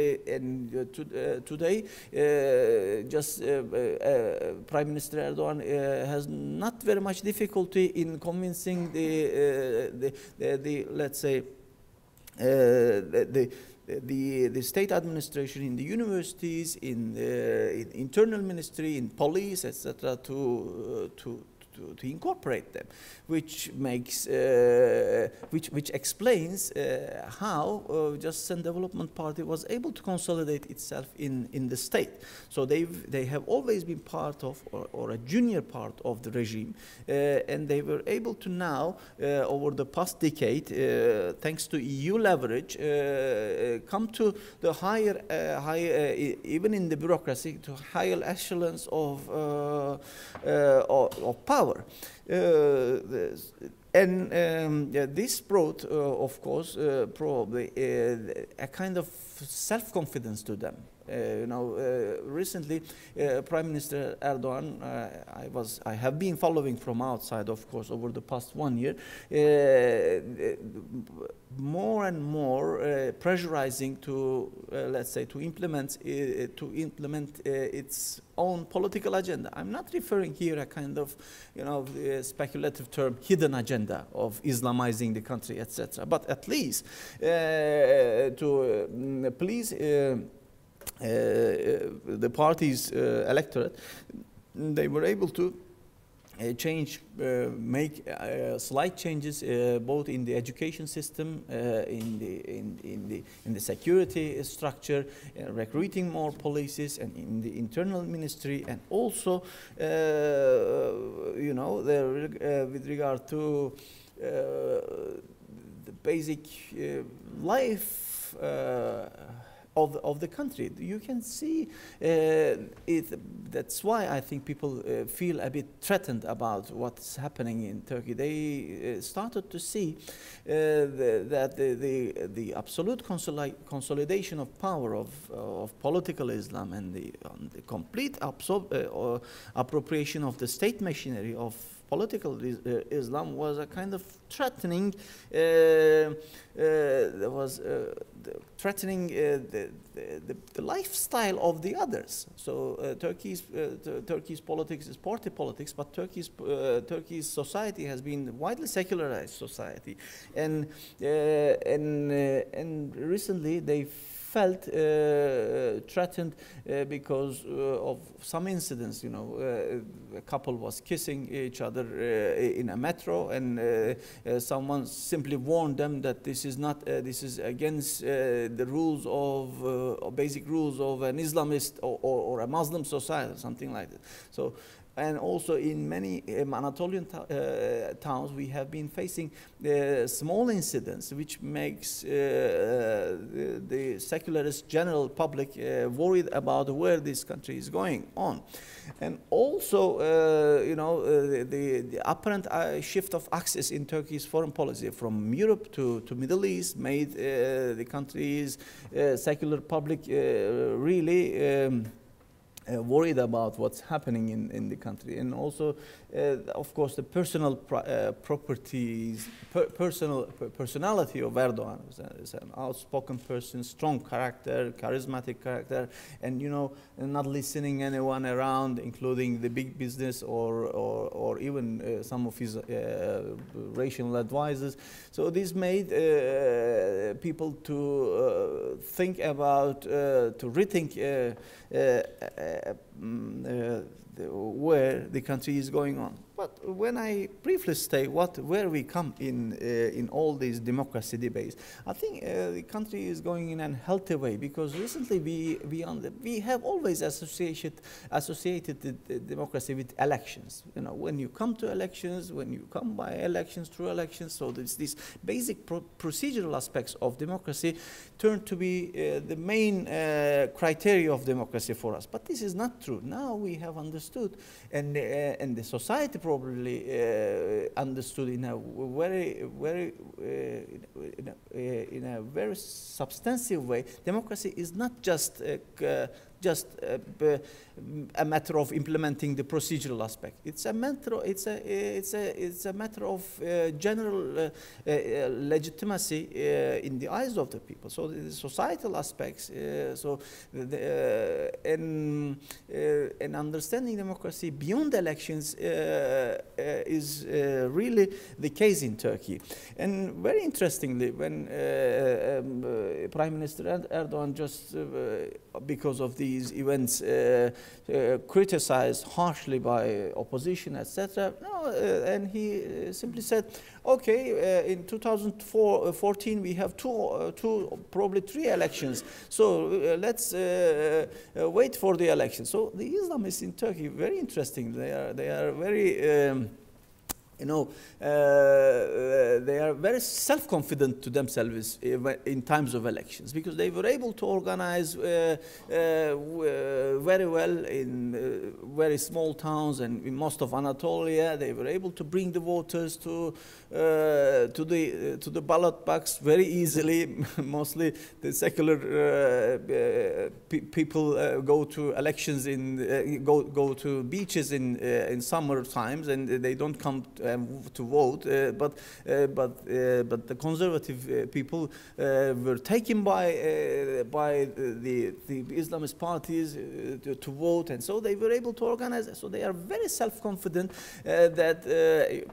today Prime Minister Erdogan has not very much difficulty in convincing let's say the state administration in the universities, in the internal ministry, in police, etc., to incorporate them, which makes which explains how Justice and Development Party was able to consolidate itself in the state. So they have always been part of, or a junior part of the regime, and they were able to now, over the past decade, thanks to EU leverage, come to the higher even in the bureaucracy, to higher echelons of power. This brought, of course, probably a kind of self-confidence to them. Recently, Prime Minister Erdogan, I have been following from outside, of course, over the past 1 year, more and more pressurizing to, let's say, to implement its own political agenda. I'm not referring here a kind of, speculative term, hidden agenda of Islamizing the country, etc. But at least to please the party's electorate, they were able to make slight changes both in the education system, in the security structure, recruiting more policies, and in the internal ministry, and also, you know, with regard to the basic life of the country. You can see that's why I think people feel a bit threatened about what's happening in Turkey. They started to see that the absolute consolidation of power of political Islam and the complete appropriation of the state machinery of political Islam was a kind of threatening, threatening the lifestyle of the others. So Turkey's politics is party politics, but Turkey's society has been widely secularized society, and recently they felt threatened because of some incidents. You know, a couple was kissing each other in a metro, and someone simply warned them that this is not, this is against the rules of basic rules of an Islamist or a Muslim society, something like that. So. And also in many Anatolian towns, we have been facing small incidents, which makes the secularist general public worried about where this country is going on. And also, you know, the apparent shift of axis in Turkey's foreign policy from Europe to Middle East made the country's secular public really worried about what's happening in the country. And also, of course, the personal properties, personality of Erdogan is an outspoken person, strong character, charismatic character, and, you know, not listening anyone around, including the big business or even some of his racial advisors. So this made people to think about, to rethink where the country is going on. But when I briefly state where we come in all these democracy debates, I think the country is going in a healthy way, because recently we have always associated the democracy with elections. You know, when you come to elections, when you come by elections, through elections, so these basic procedural aspects of democracy turn to be the main criteria of democracy for us. But this is not true. Now we have understood, and the society probably understood in a very substantive way. Democracy is not just a matter of implementing the procedural aspect. It's a matter. It's a matter of general legitimacy in the eyes of the people. So the societal aspects. And understanding democracy beyond elections is really the case in Turkey. And very interestingly, when Prime Minister Erdogan just because of these events criticized harshly by opposition, etc. No, and he simply said, okay, in 2014 we have two, probably three elections. So let's wait for the elections. So the Islamists in Turkey, very interesting. They are very. You know, they are very self-confident to themselves in times of elections, because they were able to organize very well in very small towns and in most of Anatolia. They were able to bring the voters to the ballot box very easily. Mostly the secular people go to elections go to beaches in summer times, and they don't come to vote, but the conservative people were taken by the Islamist parties to vote, and so they were able to organize. So they are very self-confident that,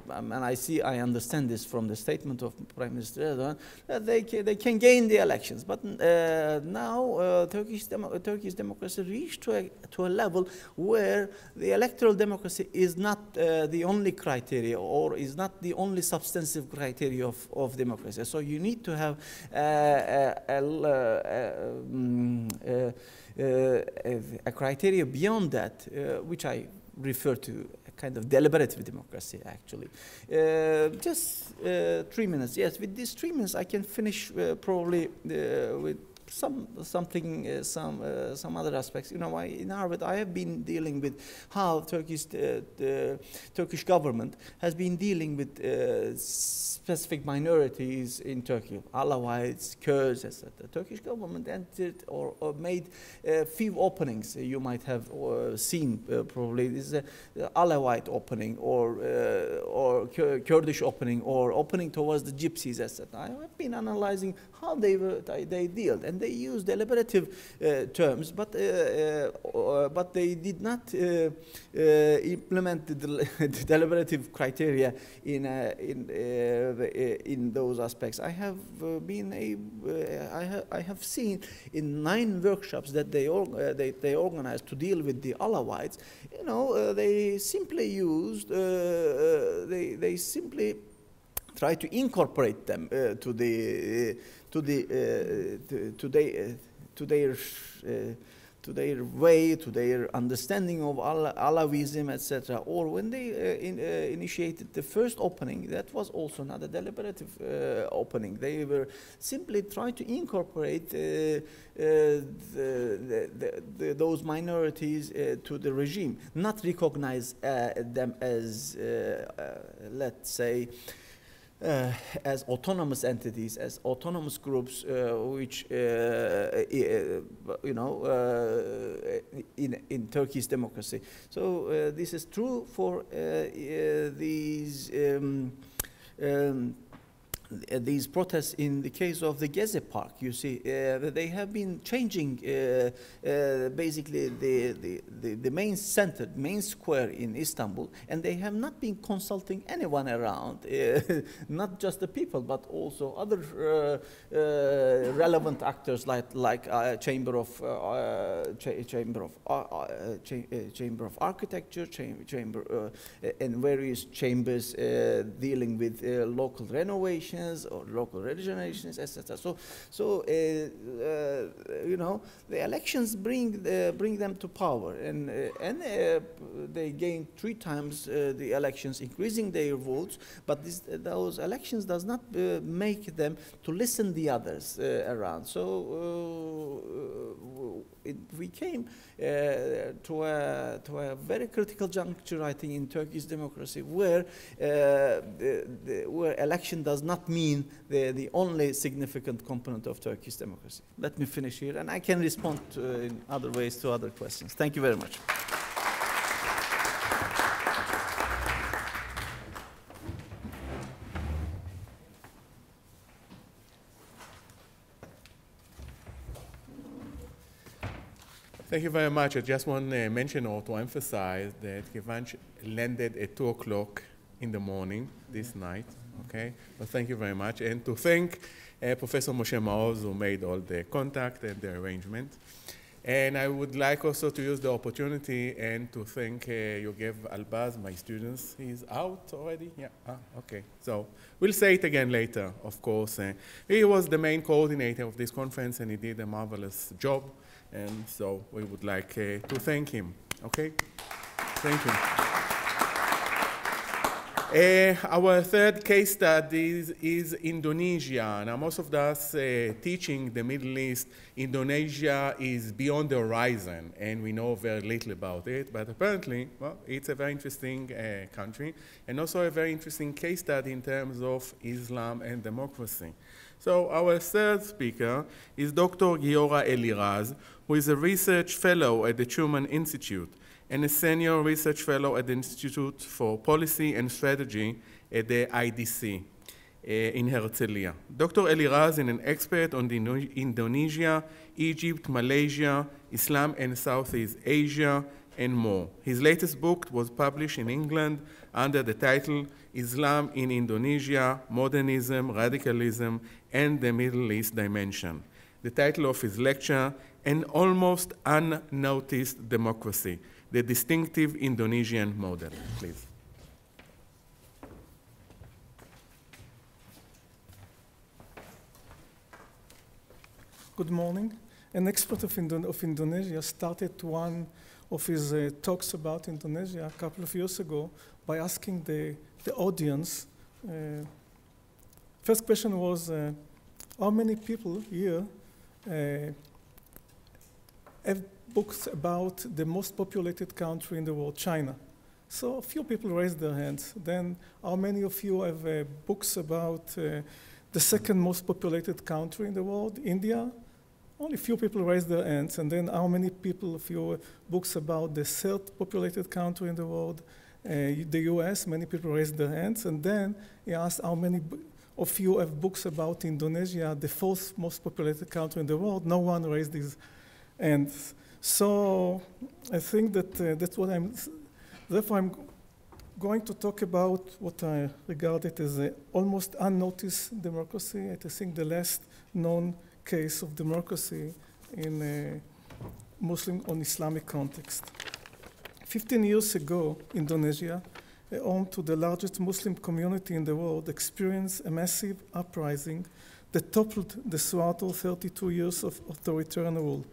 and I understand this from the statement of Prime Minister Erdogan, that they can gain the elections. But now Turkish democracy reached to a level where the electoral democracy is not the only criteria, or is not the only substantive criteria of democracy. So you need to have a criteria beyond that, which I refer to a kind of deliberative democracy, actually. Just 3 minutes. Yes, with these 3 minutes, I can finish probably with some other aspects. You know, in Harvard, I have been dealing with how the Turkish government has been dealing with specific minorities in Turkey, Alawites, Kurds, etc. The Turkish government entered or made a few openings. You might have seen probably this is the Alawite opening, or Kurdish opening, or opening towards the Gypsies, etc. I have been analyzing how they dealt, and they used deliberative terms, but they did not implement the deliberative criteria in those aspects. I have I have seen in 9 workshops that they organized to deal with the Alawites. You know, they simply used they simply try to incorporate them to their way, to their understanding of Alawism, etc. Or when they initiated the first opening, that was also not a deliberative opening. They were simply trying to incorporate those minorities to the regime, not recognize them as, let's say, as autonomous entities, as autonomous groups, which you know, in Turkey's democracy. So this is true for these protests in the case of the Gezi Park. You see, they have been changing basically the main center, main square in Istanbul, and they have not been consulting anyone around, not just the people, but also other relevant actors like Chamber of Architecture, chamber and various chambers dealing with local renovation or local regenerations, etc. So you know, the elections bring them to power, and they gain 3 times the elections, increasing their votes. But those elections does not make them to listen the others around. So we came to a very critical juncture, I think, in Turkey's democracy, where election does not mean the only significant component of Turkish democracy. Let me finish here, and I can respond in other ways to other questions. Thank you very much. Thank you very much. I just want to mention or to emphasize that Kivanc landed at 2 o'clock in the morning this night. Okay, well, thank you very much, and to thank Professor Moshe Maoz, who made all the contact and the arrangement. And I would like also to use the opportunity and to thank Yogev Albaz, my students. He's out already? Yeah, okay. So we'll say it again later, of course. He was the main coordinator of this conference, and he did a marvelous job. And so we would like to thank him, okay? Thank you. Our third case study is Indonesia. Now, most of us teaching the Middle East, Indonesia is beyond the horizon, and we know very little about it. But apparently, well, it's a very interesting country, and also a very interesting case study in terms of Islam and democracy. So our third speaker is Dr. Giora Eliraz, who is a research fellow at the Truman Institute and a senior research fellow at the Institute for Policy and Strategy at the IDC. in Herzliya. Dr. Eliraz is an expert on Indonesia, Egypt, Malaysia, Islam and Southeast Asia, and more. His latest book was published in England under the title Islam in Indonesia, Modernism, Radicalism, and the Middle East Dimension. The title of his lecture, An Almost Unnoticed Democracy, the Distinctive Indonesian Model. Please. Good morning. An expert of Indonesia started one of his talks about Indonesia a couple of years ago by asking the audience, first question was, how many people here have books about the most populated country in the world, China? So a few people raised their hands. Then how many of you have books about the second most populated country in the world, India? Only a few people raised their hands. And then how many people of you books about the third populated country in the world, the US? Many people raised their hands. And then he asked how many of you have books about Indonesia, the fourth most populated country in the world. No one raised his hands. So I think that that's what therefore I'm going to talk about what I regarded as an almost unnoticed democracy. I think the last known case of democracy in a Muslim or Islamic context. 15 years ago, Indonesia, home to the largest Muslim community in the world, experienced a massive uprising that toppled the Suharto 32 years of authoritarian rule.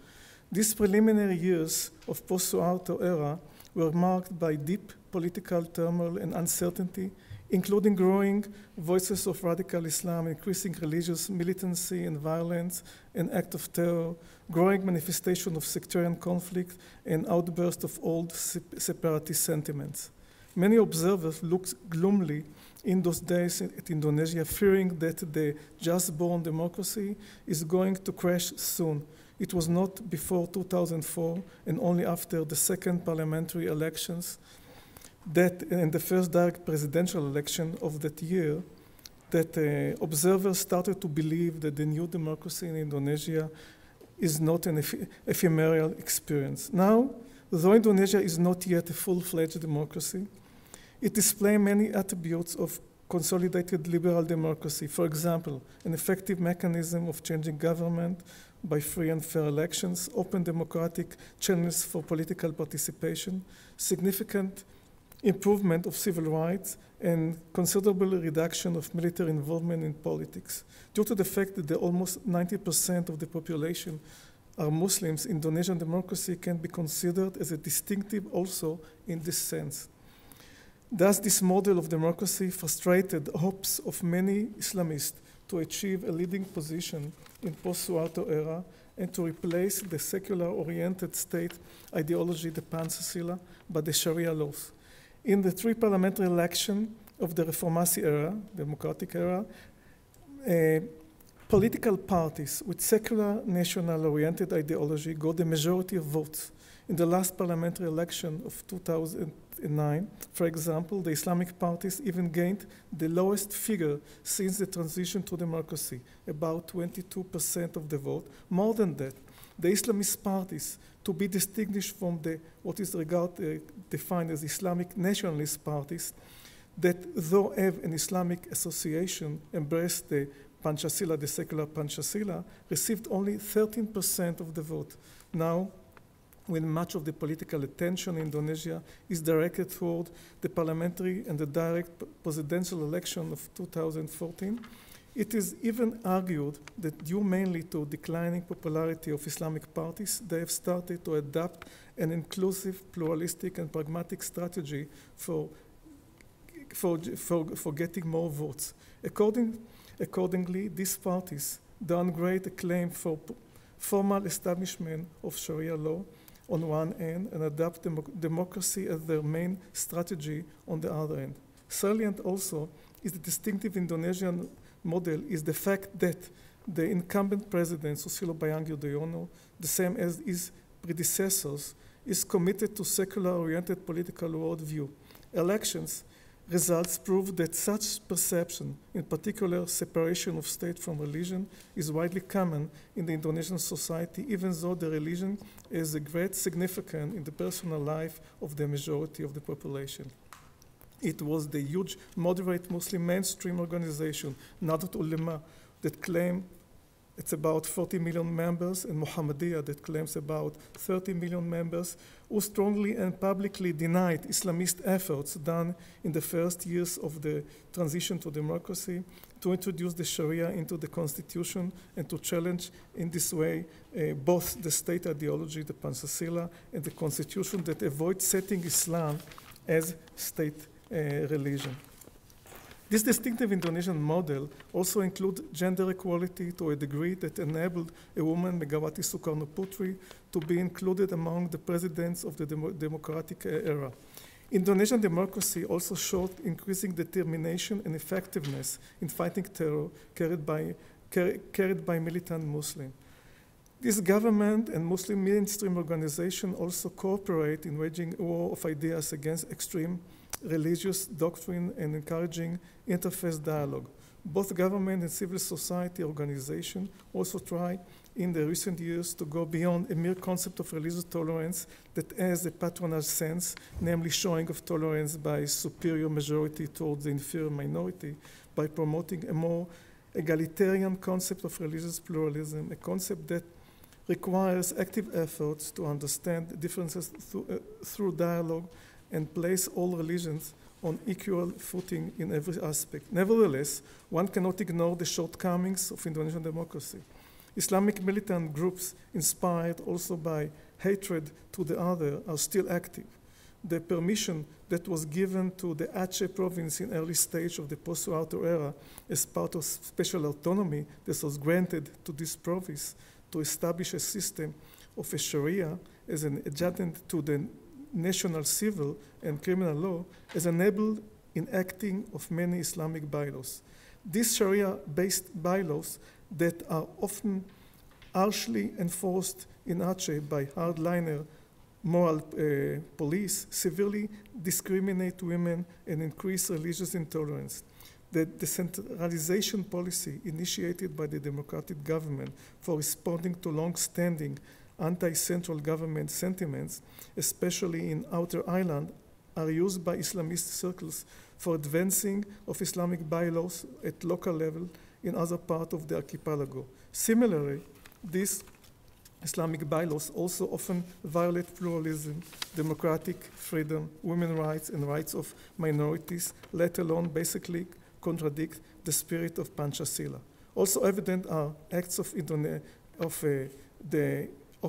These preliminary years of post-Suharto era were marked by deep political turmoil and uncertainty, including growing voices of radical Islam, increasing religious militancy and violence, and act of terror, growing manifestation of sectarian conflict, and outburst of old separatist sentiments. Many observers looked gloomily in those days at Indonesia, fearing that the just-born democracy is going to crash soon. It was not before 2004 and only after the second parliamentary elections that in the first direct presidential election of that year, that observers started to believe that the new democracy in Indonesia is not an ephemeral experience. Now, though Indonesia is not yet a full-fledged democracy, it displays many attributes of consolidated liberal democracy. For example, an effective mechanism of changing government by free and fair elections, open democratic channels for political participation, significant improvement of civil rights, and considerable reduction of military involvement in politics. Due to the fact that almost 90% of the population are Muslims, Indonesian democracy can be considered as a distinctive also in this sense. Thus, this model of democracy frustrated hopes of many Islamists to achieve a leading position in post-Suharto era and to replace the secular-oriented state ideology, the Pancasila, by the Sharia laws. In the three parliamentary elections of the Reformasi era, democratic era, political parties with secular national-oriented ideology got the majority of votes. In the last parliamentary election of 2009, for example, the Islamic parties even gained the lowest figure since the transition to democracy, about 22% of the vote. More than that, the Islamist parties, to be distinguished from what is defined as Islamic nationalist parties, that though have an Islamic association, embraced the Pancasila, the secular Pancasila, received only 13% of the vote. Now, when much of the political attention in Indonesia is directed toward the parliamentary and the direct presidential election of 2014, it is even argued that due mainly to declining popularity of Islamic parties, they have started to adopt an inclusive, pluralistic, and pragmatic strategy for getting more votes. Accordingly, these parties downgrade the claim for formal establishment of Sharia law on one end and adopt democracy as their main strategy on the other end. Salient also is the distinctive Indonesian model is the fact that the incumbent president, Susilo Bambang Yudhoyono, the same as his predecessors, is committed to secular-oriented political worldview. Elections results prove that such perception, in particular separation of state from religion, is widely common in the Indonesian society, even though the religion has a great significance in the personal life of the majority of the population. It was the huge moderate Muslim mainstream organization, Nahdlatul Ulama, that claimed it's about 40 million members, and Muhammadiyah that claims about 30 million members, who strongly and publicly denied Islamist efforts done in the first years of the transition to democracy to introduce the Sharia into the constitution and to challenge in this way both the state ideology, the Pancasila, and the constitution that avoid setting Islam as state religion. This distinctive Indonesian model also includes gender equality to a degree that enabled a woman, Megawati Soekarno Putri, to be included among the presidents of the democratic era. Indonesian democracy also showed increasing determination and effectiveness in fighting terror carried by militant Muslims. This government and Muslim mainstream organization also cooperate in waging a war of ideas against extreme religious doctrine and encouraging interfaith dialogue. Both government and civil society organizations also try in the recent years to go beyond a mere concept of religious tolerance that has a patronage sense, namely showing of tolerance by superior majority towards the inferior minority, by promoting a more egalitarian concept of religious pluralism, a concept that requires active efforts to understand differences through dialogue and place all religions on equal footing in every aspect. Nevertheless, one cannot ignore the shortcomings of Indonesian democracy. Islamic militant groups, inspired also by hatred to the other, are still active. The permission that was given to the Aceh province in early stage of the post-Suharto era as part of special autonomy that was granted to this province to establish a system of a Sharia as an adjunct to the national civil and criminal law has enabled enacting of many Islamic bylaws. These Sharia-based bylaws that are often harshly enforced in Aceh by hardliner moral police severely discriminate women and increase religious intolerance. The decentralization policy initiated by the democratic government for responding to long-standing anti-central government sentiments, especially in Outer Island, are used by Islamist circles for advancing of Islamic bylaws at local level in other parts of the archipelago. Similarly, these Islamic bylaws also often violate pluralism, democratic freedom, women's rights, and rights of minorities, let alone basically contradict the spirit of Pancasila. Also evident are acts of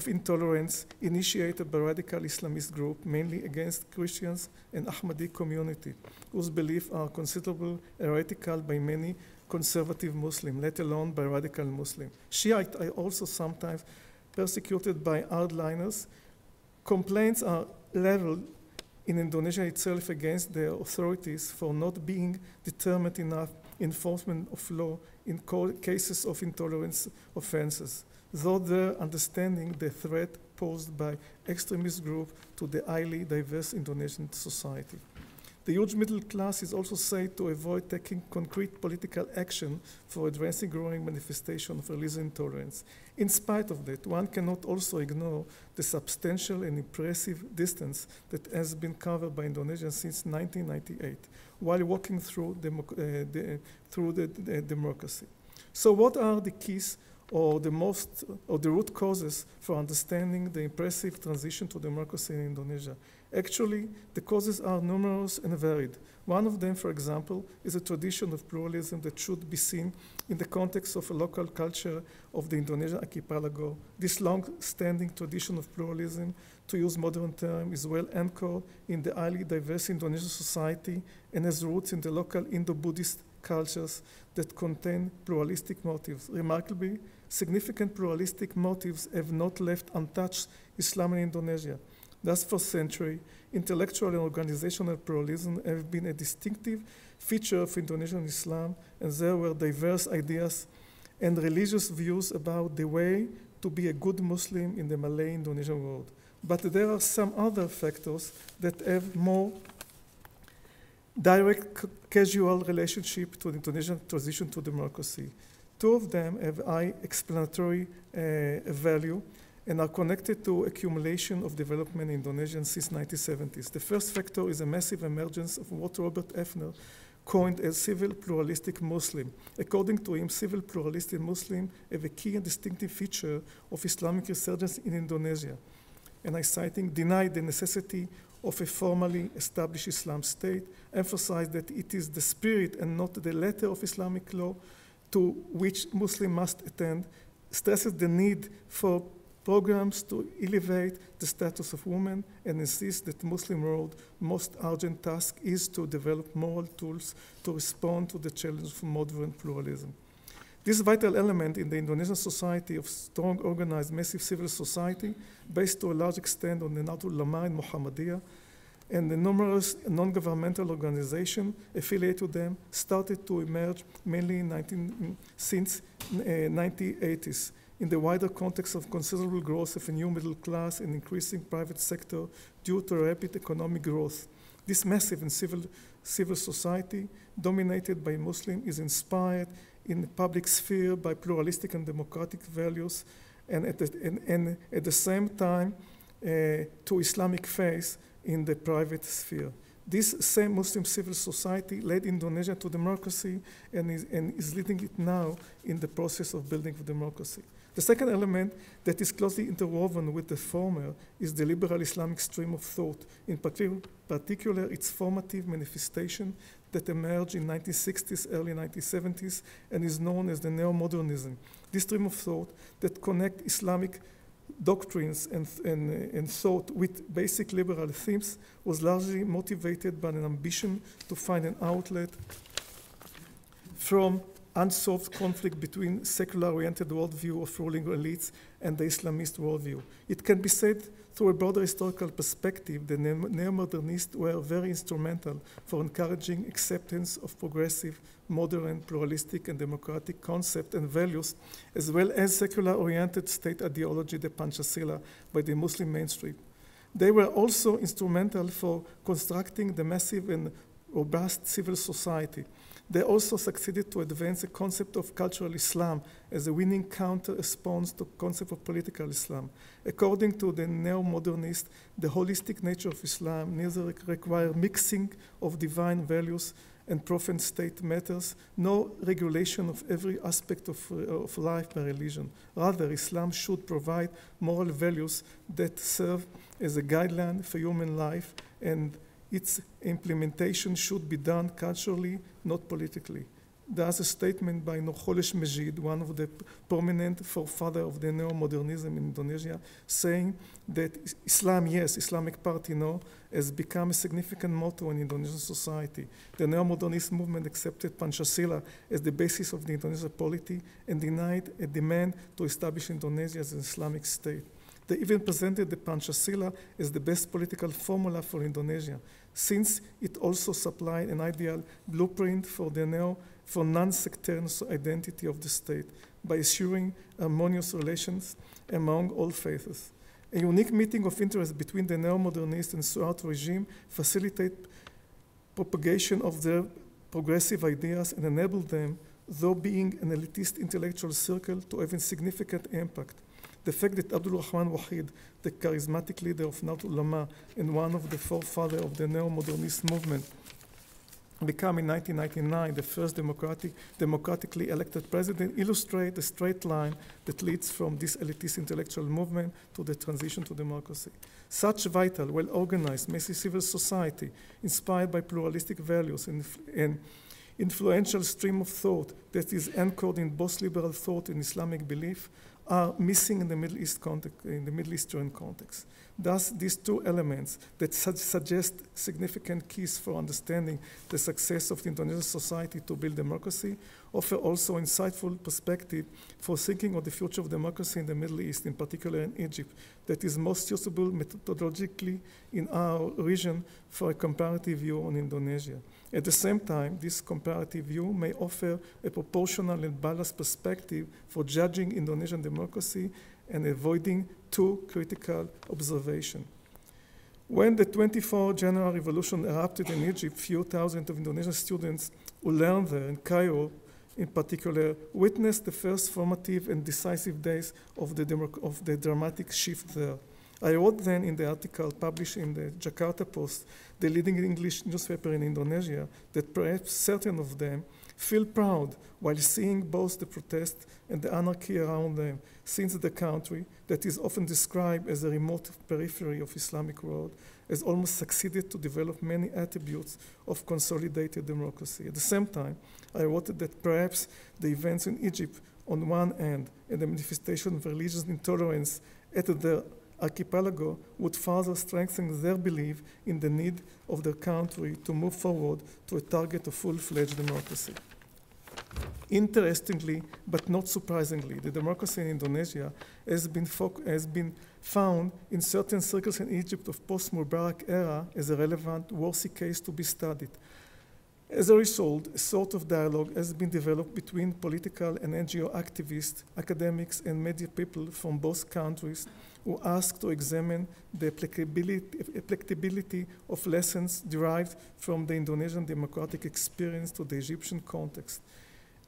intolerance initiated by radical Islamist groups, mainly against Christians and Ahmadi community, whose beliefs are considerably heretical by many conservative Muslims, let alone by radical Muslims. Shiites are also sometimes persecuted by hardliners. Complaints are leveled in Indonesia itself against the authorities for not being determined enough enforcement of law in cases of intolerance offenses, though they're understanding the threat posed by extremist groups to the highly diverse Indonesian society. The huge middle class is also said to avoid taking concrete political action for addressing growing manifestation of religious intolerance. In spite of that, one cannot also ignore the substantial and impressive distance that has been covered by Indonesia since 1998, while walking through the democracy. So what are the keys or the root causes for understanding the impressive transition to democracy in Indonesia? Actually, the causes are numerous and varied. One of them, for example, is a tradition of pluralism that should be seen in the context of a local culture of the Indonesian archipelago. This long-standing tradition of pluralism, to use modern term, is well anchored in the highly diverse Indonesian society and has roots in the local Indo-Buddhist cultures that contain pluralistic motives. Remarkably, significant pluralistic motives have not left untouched Islam in Indonesia. Thus, for centuries, intellectual and organizational pluralism have been a distinctive feature of Indonesian Islam, and there were diverse ideas and religious views about the way to be a good Muslim in the Malay Indonesian world. But there are some other factors that have more direct casual relationship to the Indonesian transition to democracy. Two of them have high explanatory value and are connected to accumulation of development in Indonesia since 1970s. The first factor is a massive emergence of what Robert Effner coined as civil pluralistic Muslim. According to him, civil pluralistic Muslim have a key and distinctive feature of Islamic resurgence in Indonesia. And I citing, denied the necessity of a formally established Islam state, emphasized that it is the spirit and not the letter of Islamic law to which Muslims must attend, stresses the need for programs to elevate the status of women, and insists that the Muslim world's most urgent task is to develop moral tools to respond to the challenge of modern pluralism. This vital element in the Indonesian society of strong, organized, massive civil society, based to a large extent on the Nahdlatul Ulama and Muhammadiyah, and the numerous non-governmental organizations affiliated to them, started to emerge mainly since 1980s. In the wider context of considerable growth of a new middle class and increasing private sector due to rapid economic growth. This massive and civil society, dominated by Muslims, is inspired in the public sphere by pluralistic and democratic values, and at the same time to Islamic faith in the private sphere. This same Muslim civil society led Indonesia to democracy and is leading it now in the process of building democracy. The second element that is closely interwoven with the former is the liberal Islamic stream of thought, in particular its formative manifestation that emerged in 1960s, early 1970s, and is known as the neo-modernism. This stream of thought that connect Islamic doctrines and thought with basic liberal themes was largely motivated by an ambition to find an outlet from unsolved conflict between secular-oriented worldview of ruling elites and the Islamist worldview. It can be said through a broader historical perspective, the neo-modernists were very instrumental for encouraging acceptance of progressive, modern, pluralistic, and democratic concepts and values, as well as secular-oriented state ideology, the Pancasila, by the Muslim mainstream. They were also instrumental for constructing the massive and robust civil society. They also succeeded to advance the concept of cultural Islam as a winning counter-response to the concept of political Islam. According to the neo-modernists, the holistic nature of Islam neither requires mixing of divine values and profane state matters, nor regulation of every aspect of life by religion. Rather, Islam should provide moral values that serve as a guideline for human life, and its implementation should be done culturally, not politically. There's a statement by Nurcholesh Majid, one of the prominent forefathers of the neo-modernism in Indonesia, saying that Islam, yes, Islamic Party, no, has become a significant motto in Indonesian society. The neo-modernist movement accepted Pancasila as the basis of the Indonesian polity and denied a demand to establish Indonesia as an Islamic state. They even presented the Pancasila as the best political formula for Indonesia, since it also supplied an ideal blueprint for non-sectarian identity of the state by assuring harmonious relations among all faiths. A unique meeting of interest between the neo-modernists and Suharto regime facilitated propagation of their progressive ideas and enabled them, though being an elitist intellectual circle, to have a significant impact. The fact that Abdul Rahman Wahid, the charismatic leader of Nahdlatul Ulama and one of the forefathers of the neo-modernist movement, became in 1999 the first democratically elected president, illustrates the straight line that leads from this elitist intellectual movement to the transition to democracy. Such vital, well-organized, massive civil society, inspired by pluralistic values and influential stream of thought that is anchored in both liberal thought and Islamic belief, are missing in the Middle East context, in the Middle Eastern context. Thus, these two elements that suggest significant keys for understanding the success of the Indonesian society to build democracy offer also insightful perspective for thinking of the future of democracy in the Middle East, in particular in Egypt, that is most suitable methodologically in our region for a comparative view on Indonesia. At the same time, this comparative view may offer a proportional and balanced perspective for judging Indonesian democracy and avoiding too critical observation. When the 24 January revolution erupted in Egypt, few thousand of Indonesian students who learned there in Cairo, in particular, witnessed the first formative and decisive days of the dramatic shift there. I wrote then in the article published in the Jakarta Post, the leading English newspaper in Indonesia, that perhaps certain of them feel proud while seeing both the protest and the anarchy around them, since the country that is often described as a remote periphery of Islamic world has almost succeeded to develop many attributes of consolidated democracy. At the same time, I wrote that perhaps the events in Egypt on one hand and the manifestation of religious intolerance at the archipelago would further strengthen their belief in the need of their country to move forward to a target of full-fledged democracy. Interestingly, but not surprisingly, the democracy in Indonesia has been found in certain circles in Egypt of post-Mubarak era as a relevant, worthy case to be studied. As a result, a sort of dialogue has been developed between political and NGO activists, academics, and media people from both countries who ask to examine the applicability of lessons derived from the Indonesian democratic experience to the Egyptian context.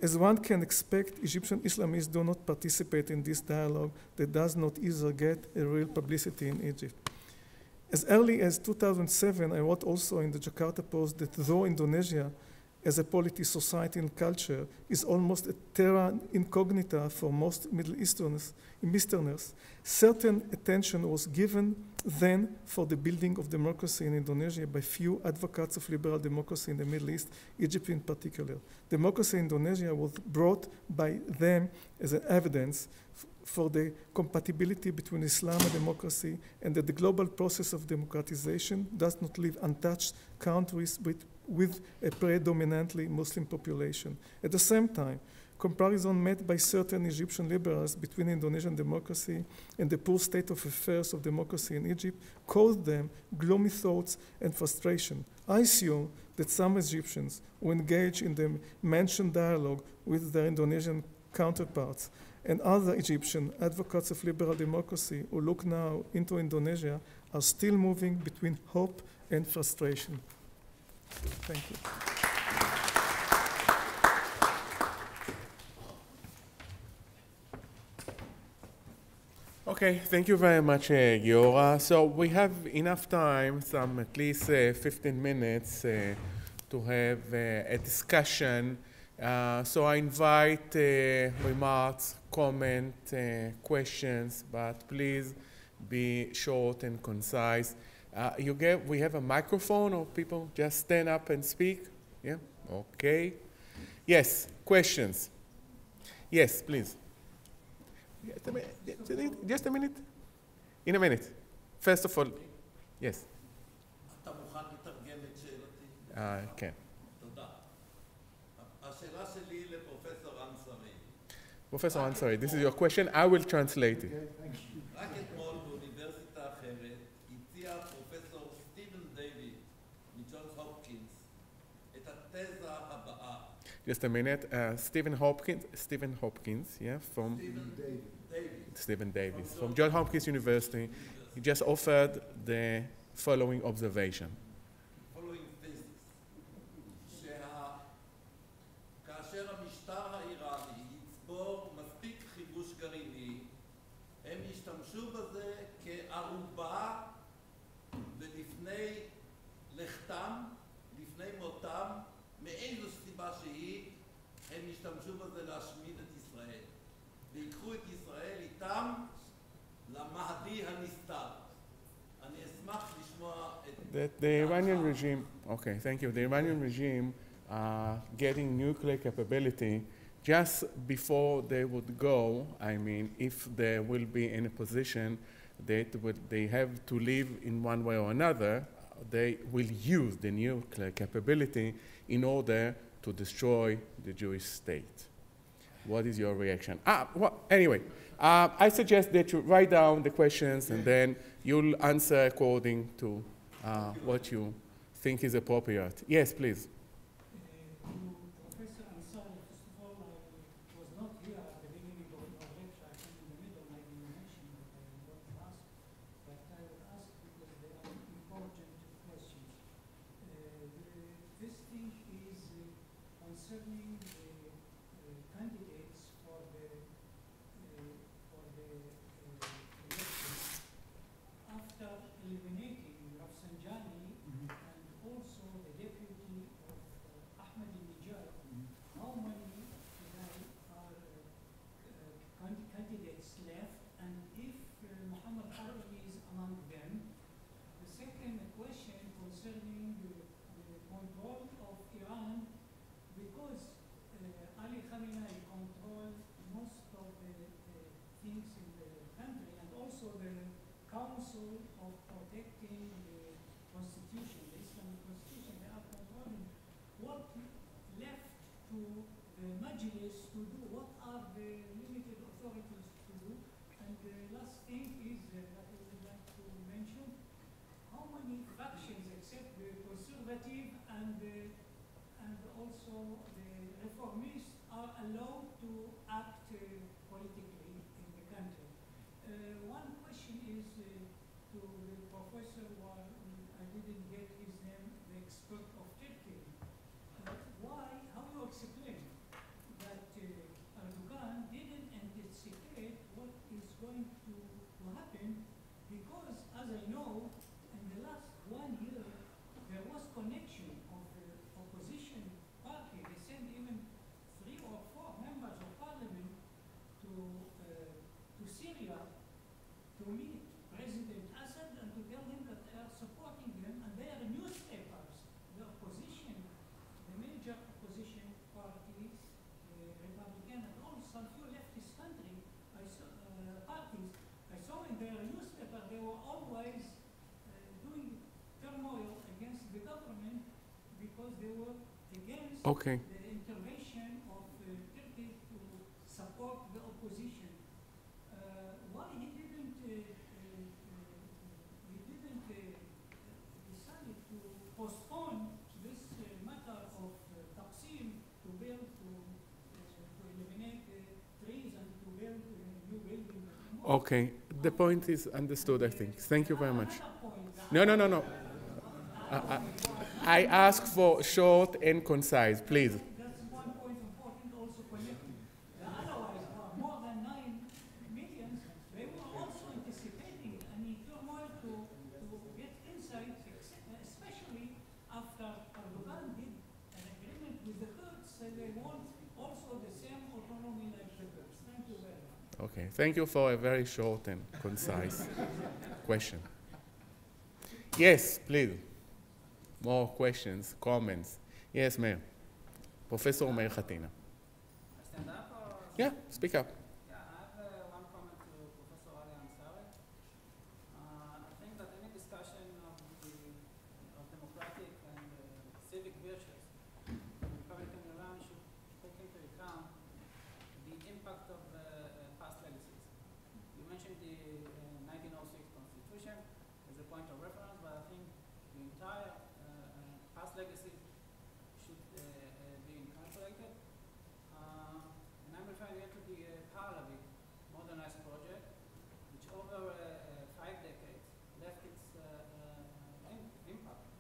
As one can expect, Egyptian Islamists do not participate in this dialogue that does not either get a real publicity in Egypt. As early as 2007, I wrote also in the Jakarta Post that though Indonesia, as a polity, society, and culture, is almost a terra incognita for most Middle Easterners, certain attention was given then for the building of democracy in Indonesia by few advocates of liberal democracy in the Middle East, Egypt in particular. Democracy in Indonesia was brought by them as an evidence for the compatibility between Islam and democracy, and that the global process of democratization does not leave untouched countries with a predominantly Muslim population. At the same time, comparison made by certain Egyptian liberals between Indonesian democracy and the poor state of affairs of democracy in Egypt caused them gloomy thoughts and frustration. I assume that some Egyptians who engage in the mentioned dialogue with their Indonesian counterparts and other Egyptian advocates of liberal democracy who look now into Indonesia are still moving between hope and frustration. Thank you. Okay, thank you very much, Giora. So we have enough time, at least 15 minutes, to have a discussion. So I invite remarks, comment, questions, but please be short and concise. We have a microphone, or people just stand up and speak? Yeah, okay. Yes, questions. Yes, please. Just a minute. In a minute. First of all, yes. כן. תודה. השאלה שלי לפרופסור אנסרי. Professor Ansari, this is your question. I will translate it. רק אתמול באוניברסיטה אחרת הציע פרופסור סטיבן דייוויס מג'ונס הופקינס את התזה הבאה. Just a minute. Stephen Hopkins, yeah, from Stephen Davis from Johns Hopkins University. He just offered the following observation. כאשר המשטר האיראני יצבור מספיק חימוש גרעיני, הם ישתמשו בזה כערובה, ולפני לכתם, לפני מותם, מאיזו סיבה שהיא, הם ישתמשו בזה להשמיד את ישראל. ויקחו את ישראל איתם למהדי הנסתר. אני אשמח לשמוע את... The Iranian regime, okay, thank you. The Iranian regime getting nuclear capability just before they would go, I mean, if they will be in a position that they have to live in one way or another, they will use the nuclear capability in order to destroy the Jewish state. What is your reaction? Well, anyway, I suggest that you write down the questions and then you'll answer according to what you think is appropriate. Yes, please. Professor Ansari, first of all, I was not here at the beginning of your lecture. I think in the middle, maybe you mentioned that I would not ask, but I would ask because they are important majlis to do? What are the limited authorities to do? And the last thing is that I would like to mention, how many factions except the conservative and also the reformists are allowed to act politically in the country? One question is to the professor, while I didn't get his name, the expert of Turkey. How you explain that Erdogan didn't anticipate what is going to happen? Because, as I know, in the last 1 year, there was connection of the opposition party. They sent even 3 or 4 members of parliament to Syria to meet President Assad and to tell him that they are supporting them, and they are newspapers. The opposition, the major opposition parties, Republican and also a few leftist parties, I saw in their newspaper they were always doing turmoil against the government because they were against the intervention of Turkey to support the opposition. Why he didn't decide to postpone this matter of Taqsim to build to eliminate the trees and to build new buildings? Okay, the point is understood, I think. Thank you very much. No. I ask for short and concise, please. That's one point important also connected. The otherwise, more than 9 million, they were also anticipating any turmoil to get insight, especially after Erdogan did an agreement with the Kurds, so they want also the same autonomy like the Kurds. Thank you very much. Okay, thank you for a very short and concise question. Yes, please. More questions, comments. Yes, ma'am. Professor Meir Khatina. Stand up or? Yeah, speak up. Yeah, I have one comment to Professor Ali Ansari. I think that any discussion of democratic and civic virtues in Republican Iran should take into account the impact of past legacies. You mentioned the 1906 Constitution as a point of reference, but I think the entire past legacy should be incorporated. And I'm referring here to the Pahlavi modernized project, which over 5 decades left its impact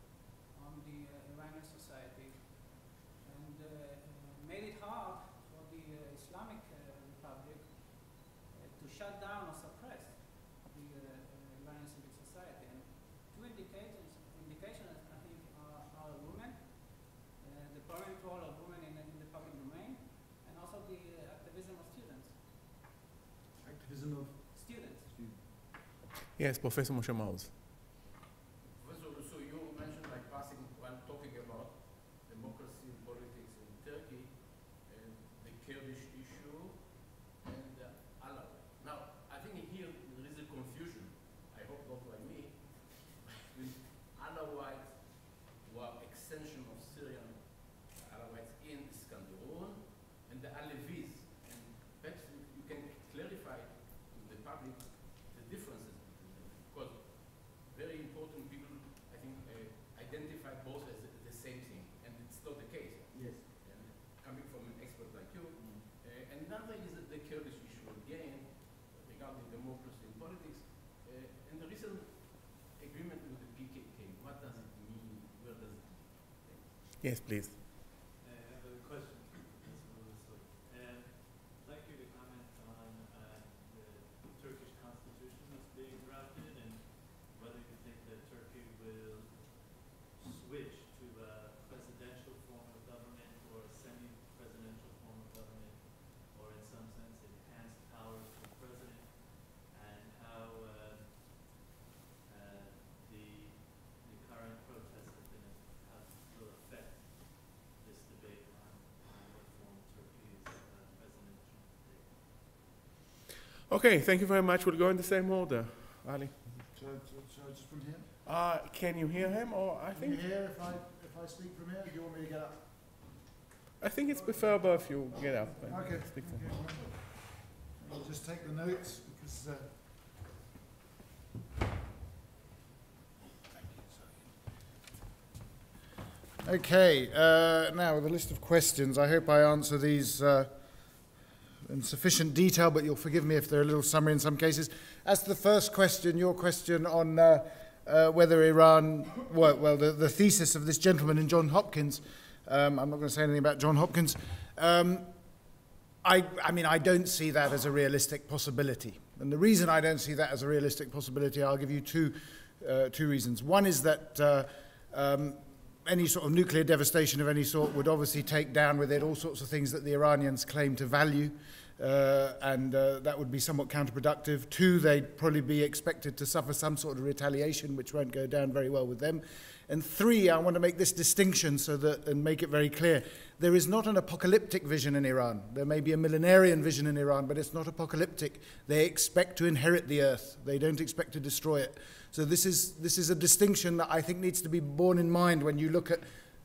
on the Iranian society and made it hard for the Islamic Republic to shut down or suppress the Iranian civic society. And 2 indications I think are women, the prominent role of women in the public domain, and also the activism of students. Activism of Students. Yes, Professor Moshe Maoz. Professor Ulusoy, you mentioned like passing when talking about democracy and politics in Turkey and the Kurdish issue and Alawi. Now, I think here there is a confusion, I hope not by me, with Alawites who are extension of Syrian Alawites in Iskanderun and the Alevis. And perhaps you can clarify to the public the differences between them, because very important people, I think, identify both as the same thing, and it's not the case. Yes. And coming from an expert like you. And another is the Kurdish issue again, regarding democracy and politics, and the recent agreement with the PKK. What does it mean? Where does it lead? Yes, please. I have a question for Professor Ulusoy. I'd like you to comment on the Turkish constitution that's being drafted and whether you think that Turkey will switch to a presidential form of government or a semi-presidential form of government, or in some sense enhanced powers for the president, and how the current protests will affect this debate on what form Turkey's president should take. Okay, thank you very much. We'll go in the same order. Ali. Shall I just from here? Can you hear him? Or I Can you think hear if I speak from here? Do you want me to get up? I think it's preferable if you get up and Okay. speak to I'll just take the notes because. Okay, now with a list of questions. I hope I answer these in sufficient detail, but you'll forgive me if they're a little summary in some cases. As to the first question, your question on whether Iran, well, the thesis of this gentleman in Johns Hopkins, I'm not going to say anything about Johns Hopkins. I mean, I don't see that as a realistic possibility. And the reason I don't see that as a realistic possibility, I'll give you two reasons. One is that any sort of nuclear devastation of any sort would obviously take down with it all sorts of things that the Iranians claim to value, and that would be somewhat counterproductive. Two, they'd probably be expected to suffer some sort of retaliation, which won't go down very well with them. And three, I want to make this distinction so that, and make it very clear, there is not an apocalyptic vision in Iran. There may be a millenarian vision in Iran, but it's not apocalyptic. They expect to inherit the earth. They don't expect to destroy it. So this is a distinction that I think needs to be borne in mind when you look at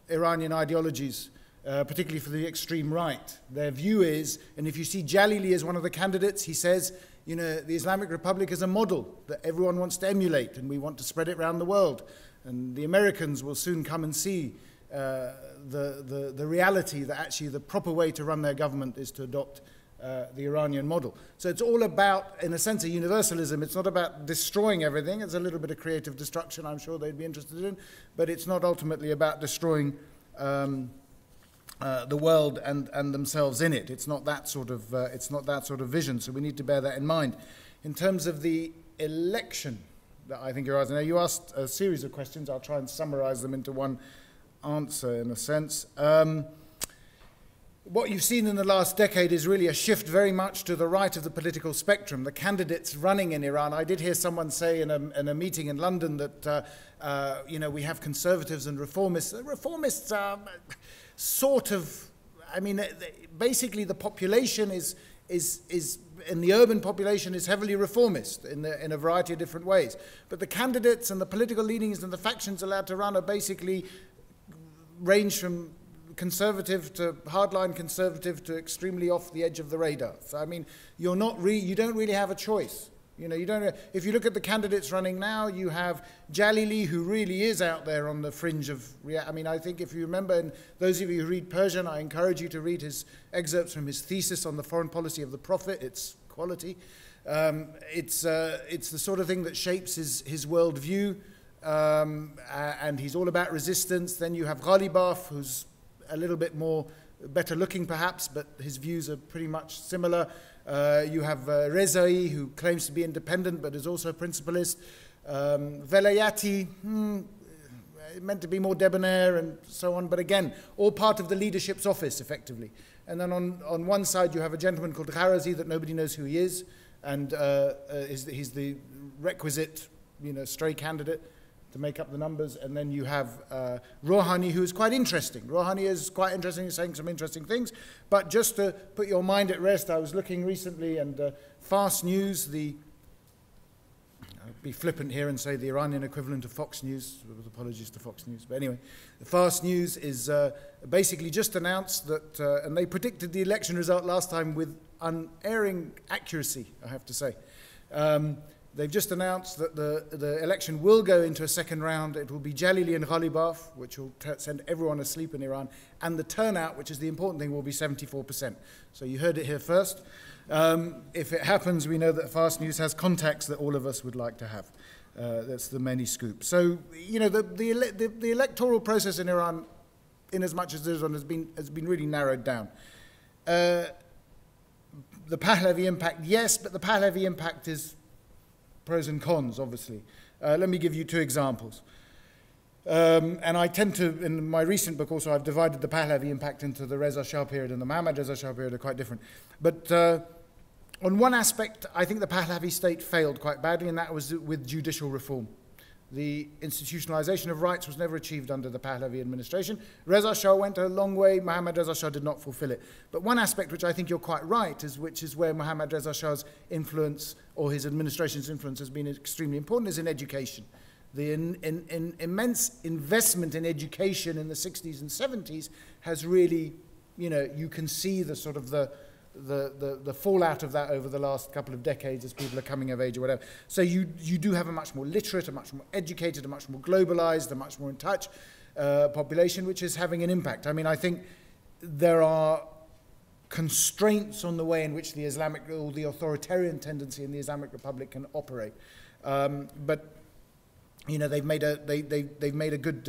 Iranian ideologies, particularly for the extreme right. Their view is, and if you see Jalili as one of the candidates, he says, you know, the Islamic Republic is a model that everyone wants to emulate, and we want to spread it around the world. And the Americans will soon come and see the reality that actually the proper way to run their government is to adopt the Iranian model. So it's all about, in a sense, a universalism. It's not about destroying everything. It's a little bit of creative destruction, I'm sure they'd be interested in, but it's not ultimately about destroying the world and themselves in it. It's not that sort of vision. So we need to bear that in mind. In terms of the election that I think you're asking, now you asked a series of questions. I'll try and summarize them into one answer in a sense. What you've seen in the last decade is really a shift very much to the right of the political spectrum. The candidates running in Iran, I did hear someone say in a meeting in London that, you know, we have conservatives and reformists. The reformists are sort of, I mean, basically the population is in the urban population is heavily reformist in a variety of different ways. But the candidates and the political leanings and the factions allowed to run are basically range from conservative to hardline conservative to extremely off the edge of the radar. So I mean, you don't really have a choice. You know, if you look at the candidates running now, you have Jalili, who really is out there on the fringe of I mean, I think if you remember, and those of you who read Persian, I encourage you to read his excerpts from his thesis on the foreign policy of the Prophet. It's quality. It's the sort of thing that shapes his worldview, and he's all about resistance. Then you have Ghalibaf, who's a little bit more better looking perhaps, but his views are pretty much similar. You have Rezai, who claims to be independent but is also a principalist. Velayati, meant to be more debonair and so on, but again, all part of the leadership's office effectively. And then on one side you have a gentleman called Kharazi that nobody knows who he is, and he's the requisite, you know, stray candidate to make up the numbers. And then you have Rouhani, who is quite interesting. Rouhani is quite interesting, he's saying some interesting things. But just to put your mind at rest, I was looking recently, and Fast News, I'll be flippant here and say the Iranian equivalent of Fox News, with apologies to Fox News. But anyway, the Fast News is basically just announced that, and they predicted the election result last time with unerring accuracy, I have to say. They've just announced that the election will go into a second round. It will be Jalili and Ghalibaf, which will send everyone asleep in Iran. And the turnout, which is the important thing, will be 74%. So you heard it here first. If it happens, we know that Fast News has contacts that all of us would like to have. That's the many scoop. So, you know, the electoral process in Iran, in as much as this one has been really narrowed down. The Pahlavi impact, yes, but the Pahlavi impact is pros and cons, obviously. Let me give you two examples. And I tend to, in my recent book also, I've divided the Pahlavi impact into the Reza Shah period and the Mohammad Reza Shah period are quite different. But on one aspect, I think the Pahlavi state failed quite badly, and that was with judicial reform. The institutionalization of rights was never achieved under the Pahlavi administration. Reza Shah went a long way. Mohammad Reza Shah did not fulfill it. But one aspect which I think you're quite right, which is where Mohammad Reza Shah's influence or his administration's influence has been extremely important, is in education. The immense investment in education in the 60s and 70s has really, you know, you can see the sort of the fallout of that over the last couple of decades as people are coming of age or whatever. So you do have a much more literate, a much more educated, a much more globalized, a much more in touch population, which is having an impact. I mean, I think there are constraints on the way in which the Islamic or the authoritarian tendency in the Islamic Republic can operate, but you know, they've made a good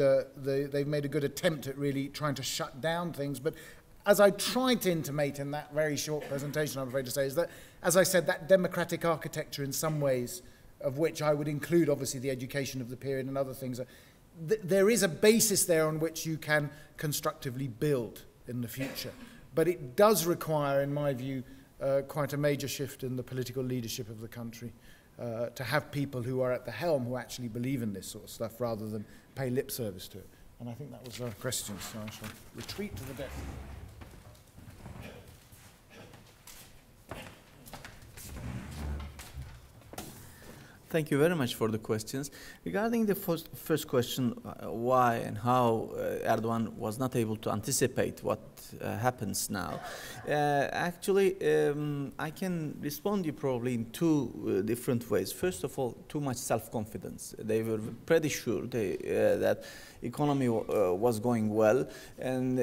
attempt at really trying to shut down things. But as I tried to intimate in that very short presentation, I'm afraid to say, is that, as I said, that democratic architecture in some ways, of which I would include obviously the education of the period and other things, there is a basis there on which you can constructively build in the future. But it does require, in my view, quite a major shift in the political leadership of the country, to have people who are at the helm who actually believe in this sort of stuff rather than pay lip service to it. And I think that was our question, so I shall retreat to the desk. Thank you very much for the questions. Regarding the first question, why and how Erdogan was not able to anticipate what happens now, actually, I can respond you probably in two different ways. First of all, too much self-confidence. They were pretty sure that economy was going well, and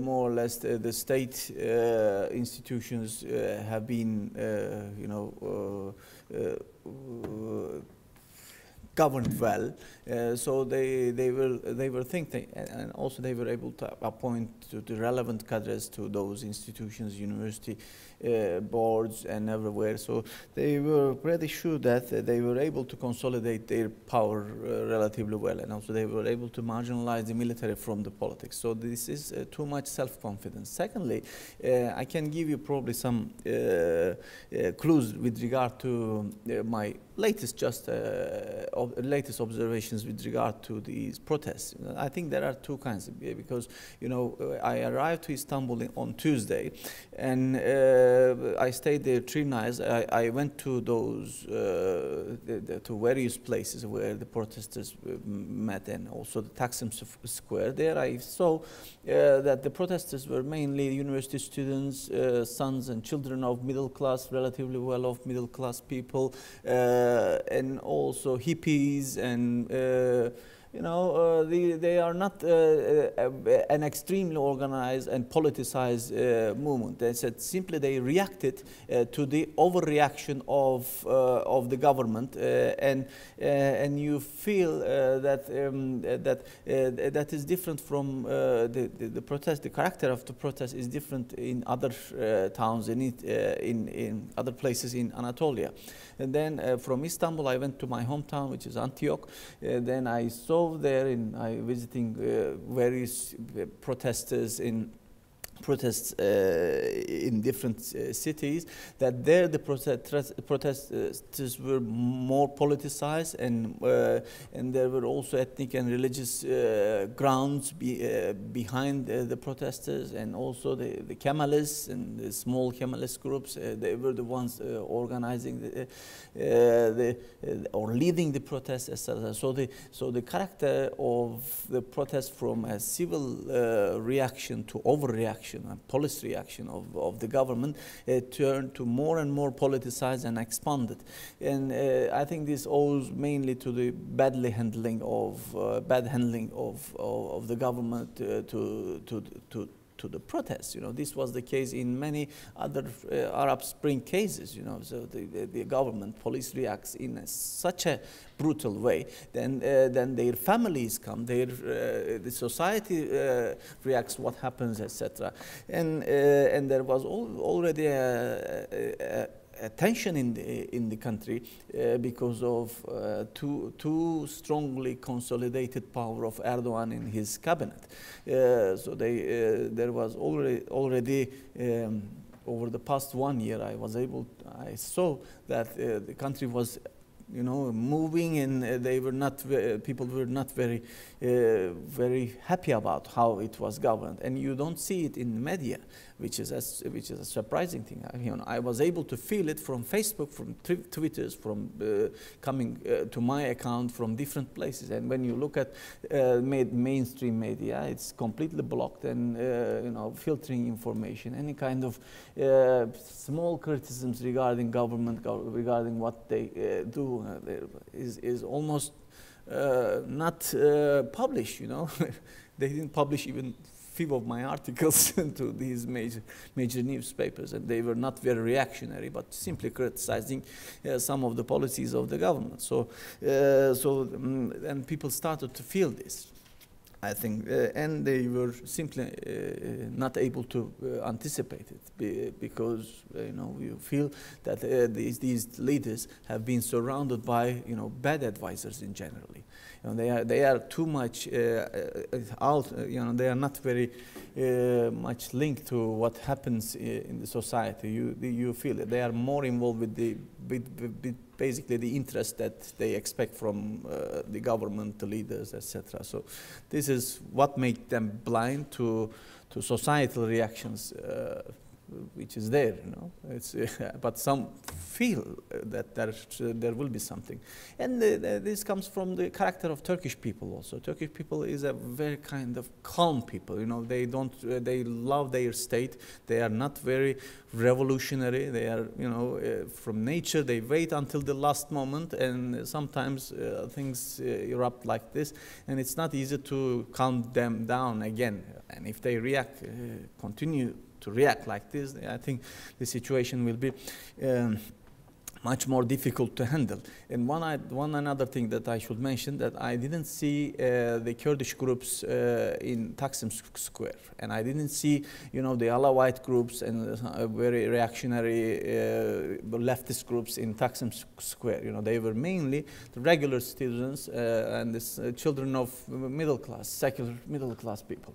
more or less the state institutions have been, you know, governed well, so they were thinking, and also they were able to appoint the relevant cadres to those institutions, university boards, and everywhere. So they were pretty sure that they were able to consolidate their power relatively well, and also they were able to marginalize the military from the politics. So this is too much self-confidence. Secondly, I can give you probably some clues with regard to my latest latest observations with regard to these protests. I think there are two kinds, because, you know, I arrived to Istanbul on Tuesday, and I stayed there 3 nights. I went to those to various places where the protesters met, and also the Taksim Square. There I saw that the protesters were mainly university students, sons and children of middle class, relatively well-off middle class people, and also hippies, and you know, they are not an extremely organized and politicized movement. They said simply they reacted to the overreaction of the government, and you feel that that is different from the protest. The character of the protest is different in other towns, in other places in Anatolia. And then from Istanbul, I went to my hometown, which is Antioch. Then I saw there, I visiting various protesters in protests in different cities, that there the protesters were more politicized, and there were also ethnic and religious grounds behind the protesters, and also the Kemalists and the small Kemalist groups. They were the ones organizing or leading the protests, etc. So the character of the protest from a civil reaction to overreaction, a police reaction of the government, turned to more and more politicized and expanded. And I think this owes mainly to the bad handling of the government to the protests. You know, this was the case in many other Arab Spring cases. You know, so the government, police reacts in such a brutal way. Then their families come. The society reacts. What happens, etc. And there was already a tension in the country because of too strongly consolidated power of Erdogan in his cabinet. So there was already over the past 1 year, I saw that the country was moving, and they were not. People were not very happy about how it was governed, and you don't see it in the media, which is a surprising thing. I was able to feel it from Facebook, from Twitters, from coming to my account from different places. And when you look at mainstream media, it's completely blocked and filtering information. Any kind of small criticisms regarding government, regarding what they do, is almost not published. They didn't publish even few of my articles to these major newspapers, and they were not very reactionary, but simply criticizing some of the policies of the government. And people started to feel this, I think, and they were simply not able to anticipate it, because you feel that these leaders have been surrounded by bad advisors in generally. They are too much out. They are not very much linked to what happens in the society. You feel it. They are more involved with basically the interest that they expect from the government, the leaders, etc. So this is what makes them blind to societal reactions, which is there. But some feel that there will be something, and this comes from the character of Turkish people also. Turkish people is a very kind of calm people. They love their state. They are not very revolutionary. They are, from nature, they wait until the last moment, and sometimes things erupt like this, and it's not easy to calm them down again. And if they continue to react like this, I think the situation will be much more difficult to handle. And one another thing that I should mention, that I didn't see the Kurdish groups in Taksim Square, and I didn't see the Alawite groups and very reactionary leftist groups in Taksim Square. They were mainly the regular students and the children of secular middle class people.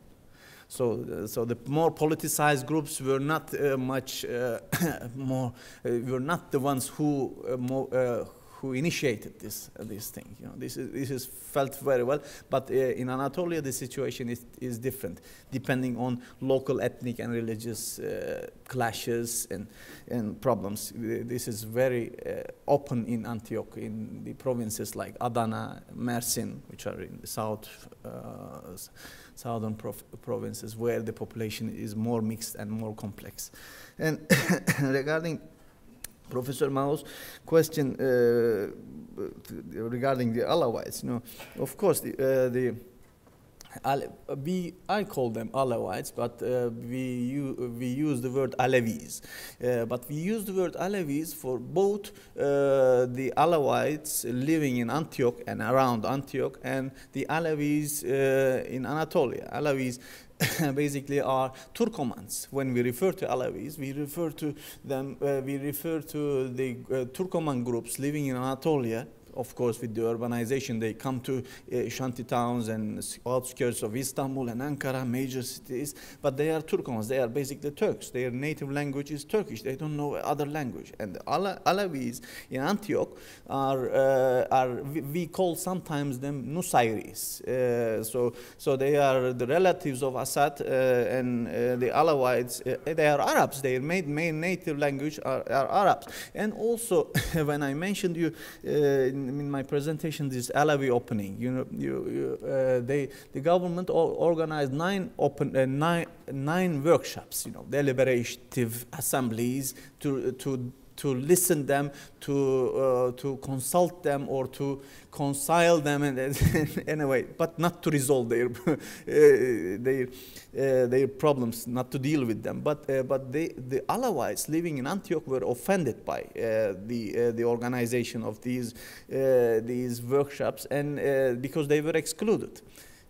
So the more politicized groups were not much more. Were not the ones who initiated this thing. This is felt very well. But in Anatolia, the situation is different, depending on local ethnic and religious clashes and problems. This is very open in Antioch, in the provinces like Adana, Mersin, which are in the southern provinces, where the population is more mixed and more complex. And regarding Professor Mao's question regarding the Alawites, of course, I call them Alawites, but we use the word Alevis. But we use the word Alevis for both the Alawites living in Antioch and around Antioch, and the Alevis in Anatolia. Alevis basically are Turkomans. When we refer to Alevis, we refer to them. We refer to the Turkoman groups living in Anatolia. Of course, with the urbanization, they come to shanty towns and outskirts of Istanbul and Ankara, major cities. But they are Turkomans. They are basically Turks. Their native language is Turkish. They don't know other language. And the Alevis in Antioch we call sometimes them Nusayris. So they are the relatives of Assad and the Alawites. They are Arabs. Their main native language are Arabs. And also, when I mentioned you in my presentation, this Alawi opening, the government organized nine workshops, deliberative assemblies to listen them, to consult them, or to concile them, and anyway, but not to resolve their problems, not to deal with them. But the Alawites living in Antioch were offended by the organization of these workshops, and because they were excluded.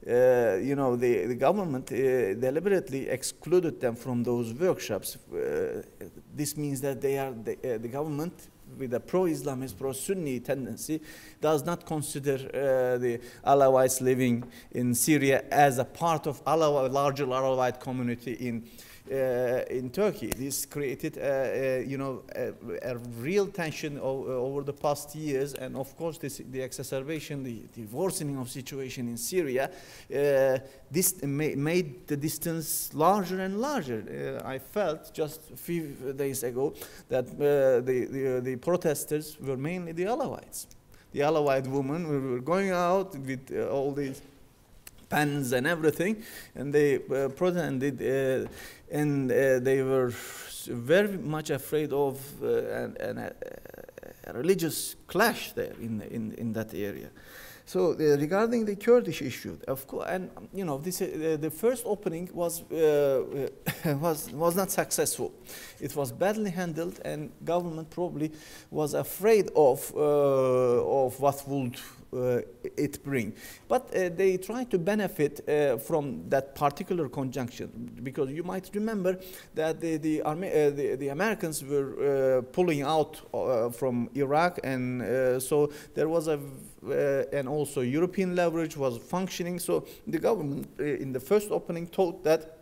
The government deliberately excluded them from those workshops. This means that the government with a pro-Islamist, pro-Sunni tendency, does not consider the Alawites living in Syria as a part of larger Alawite community in Turkey. This created, a real tension over the past years, and of course, the exacerbation, the worsening of situation in Syria, this made the distance larger and larger. I felt just a few days ago that the protesters were mainly the Alawites. The Alawite women were going out with all these pens and everything, and they protested, and they were very much afraid of a religious clash there in that area. So regarding the Kurdish issue, of course, and this the first opening was not successful. It was badly handled, and government probably was afraid of what would it bring. But they tried to benefit from that particular conjunction, because you might remember that the Americans were pulling out from Iraq, and so there was and also European leverage was functioning. So the government in the first opening thought that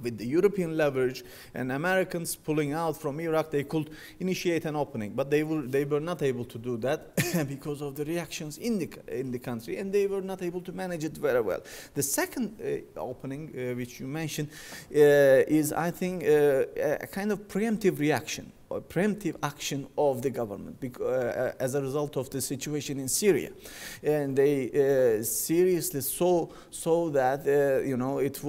with the European leverage and Americans pulling out from Iraq, they could initiate an opening, but they were not able to do that because of the reactions in the country, and they were not able to manage it very well. The second opening, which you mentioned, is, I think, a kind of preemptive reaction, or preemptive action of the government as a result of the situation in Syria, and they seriously saw that it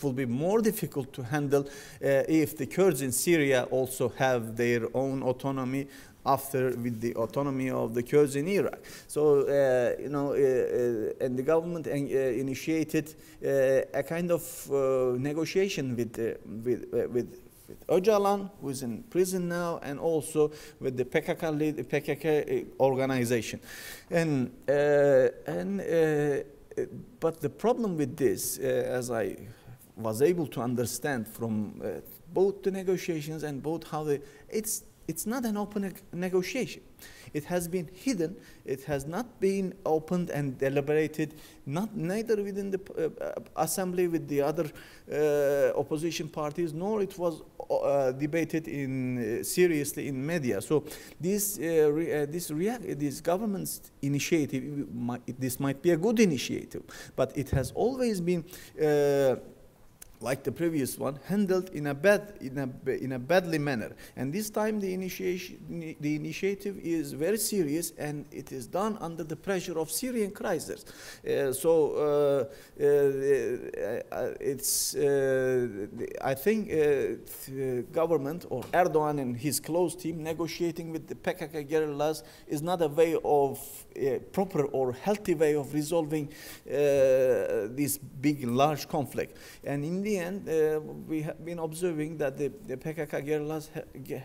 will be more difficult to handle if the Kurds in Syria also have their own autonomy with the autonomy of the Kurds in Iraq. So, and the government initiated a kind of negotiation with Öcalan, who is in prison now, and also with the PKK organization. But the problem with this, as I was able to understand from both the negotiations and both how it's not an open negotiation. It has been hidden. It has not been opened and deliberated, neither within the assembly with the other opposition parties, nor it was debated seriously in media. So this government's initiative, this might be a good initiative, but it has always been like the previous one, handled in a badly manner. And this time the initiative is very serious, and it is done under the pressure of Syrian crisis. I think government or Erdogan and his close team negotiating with the PKK guerrillas is not a way of proper or healthy way of resolving this big, large conflict. And in the end, we have been observing that the PKK guerrillas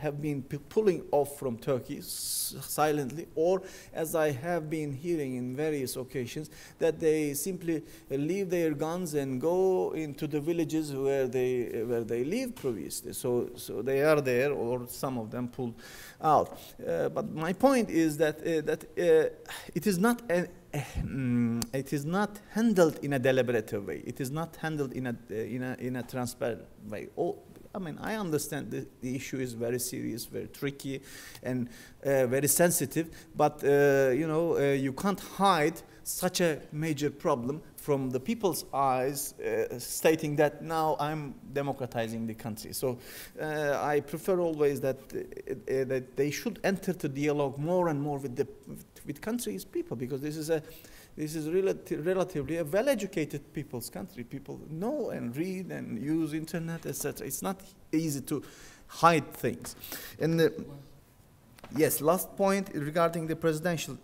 have been pulling off from Turkey silently, or as I have been hearing in various occasions, that they simply leave their guns and go into the villages where they lived previously. So they are there, or some of them pulled out. But my point is that it is not handled in a deliberative way. It is not handled in a transparent way. I understand the issue is very serious, very tricky, and very sensitive. But you can't hide such a major problem from the people's eyes, stating that now I'm democratizing the country. So I prefer always that they should enter the dialogue more and more with country's people, because this is relatively a well-educated people's country. People know and read and use internet, etc. It's not easy to hide things. And yes, last point regarding the presidential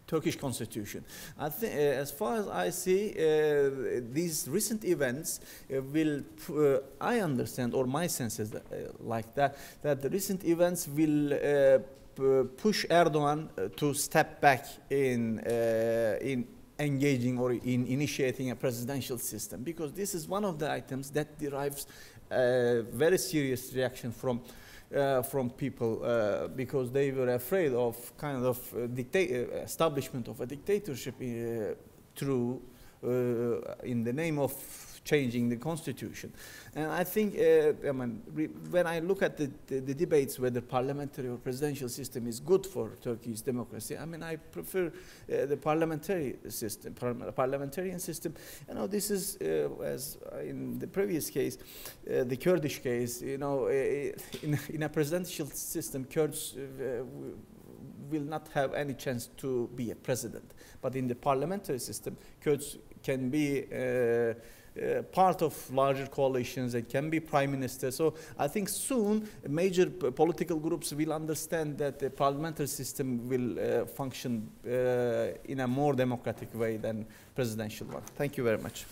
Turkish constitution. I think, as far as I see, these recent events will, I understand, or my sense is like that the recent events will push Erdogan to step back in engaging or in initiating a presidential system, because this is one of the items that derives very serious reaction from people because they were afraid of kind of establishment of a dictatorship through in the name of changing the constitution. And I think, I mean, when I look at the debates whether parliamentary or presidential system is good for Turkey's democracy, I mean, I prefer the parliamentary system, parliamentarian system. You know, this is, as in the previous case, the Kurdish case, you know, in a presidential system, Kurds will not have any chance to be a president. But in the parliamentary system, Kurds can be part of larger coalitions and can be prime minister. So I think soon major political groups will understand that the parliamentary system will function in a more democratic way than presidential one. Thank you very much.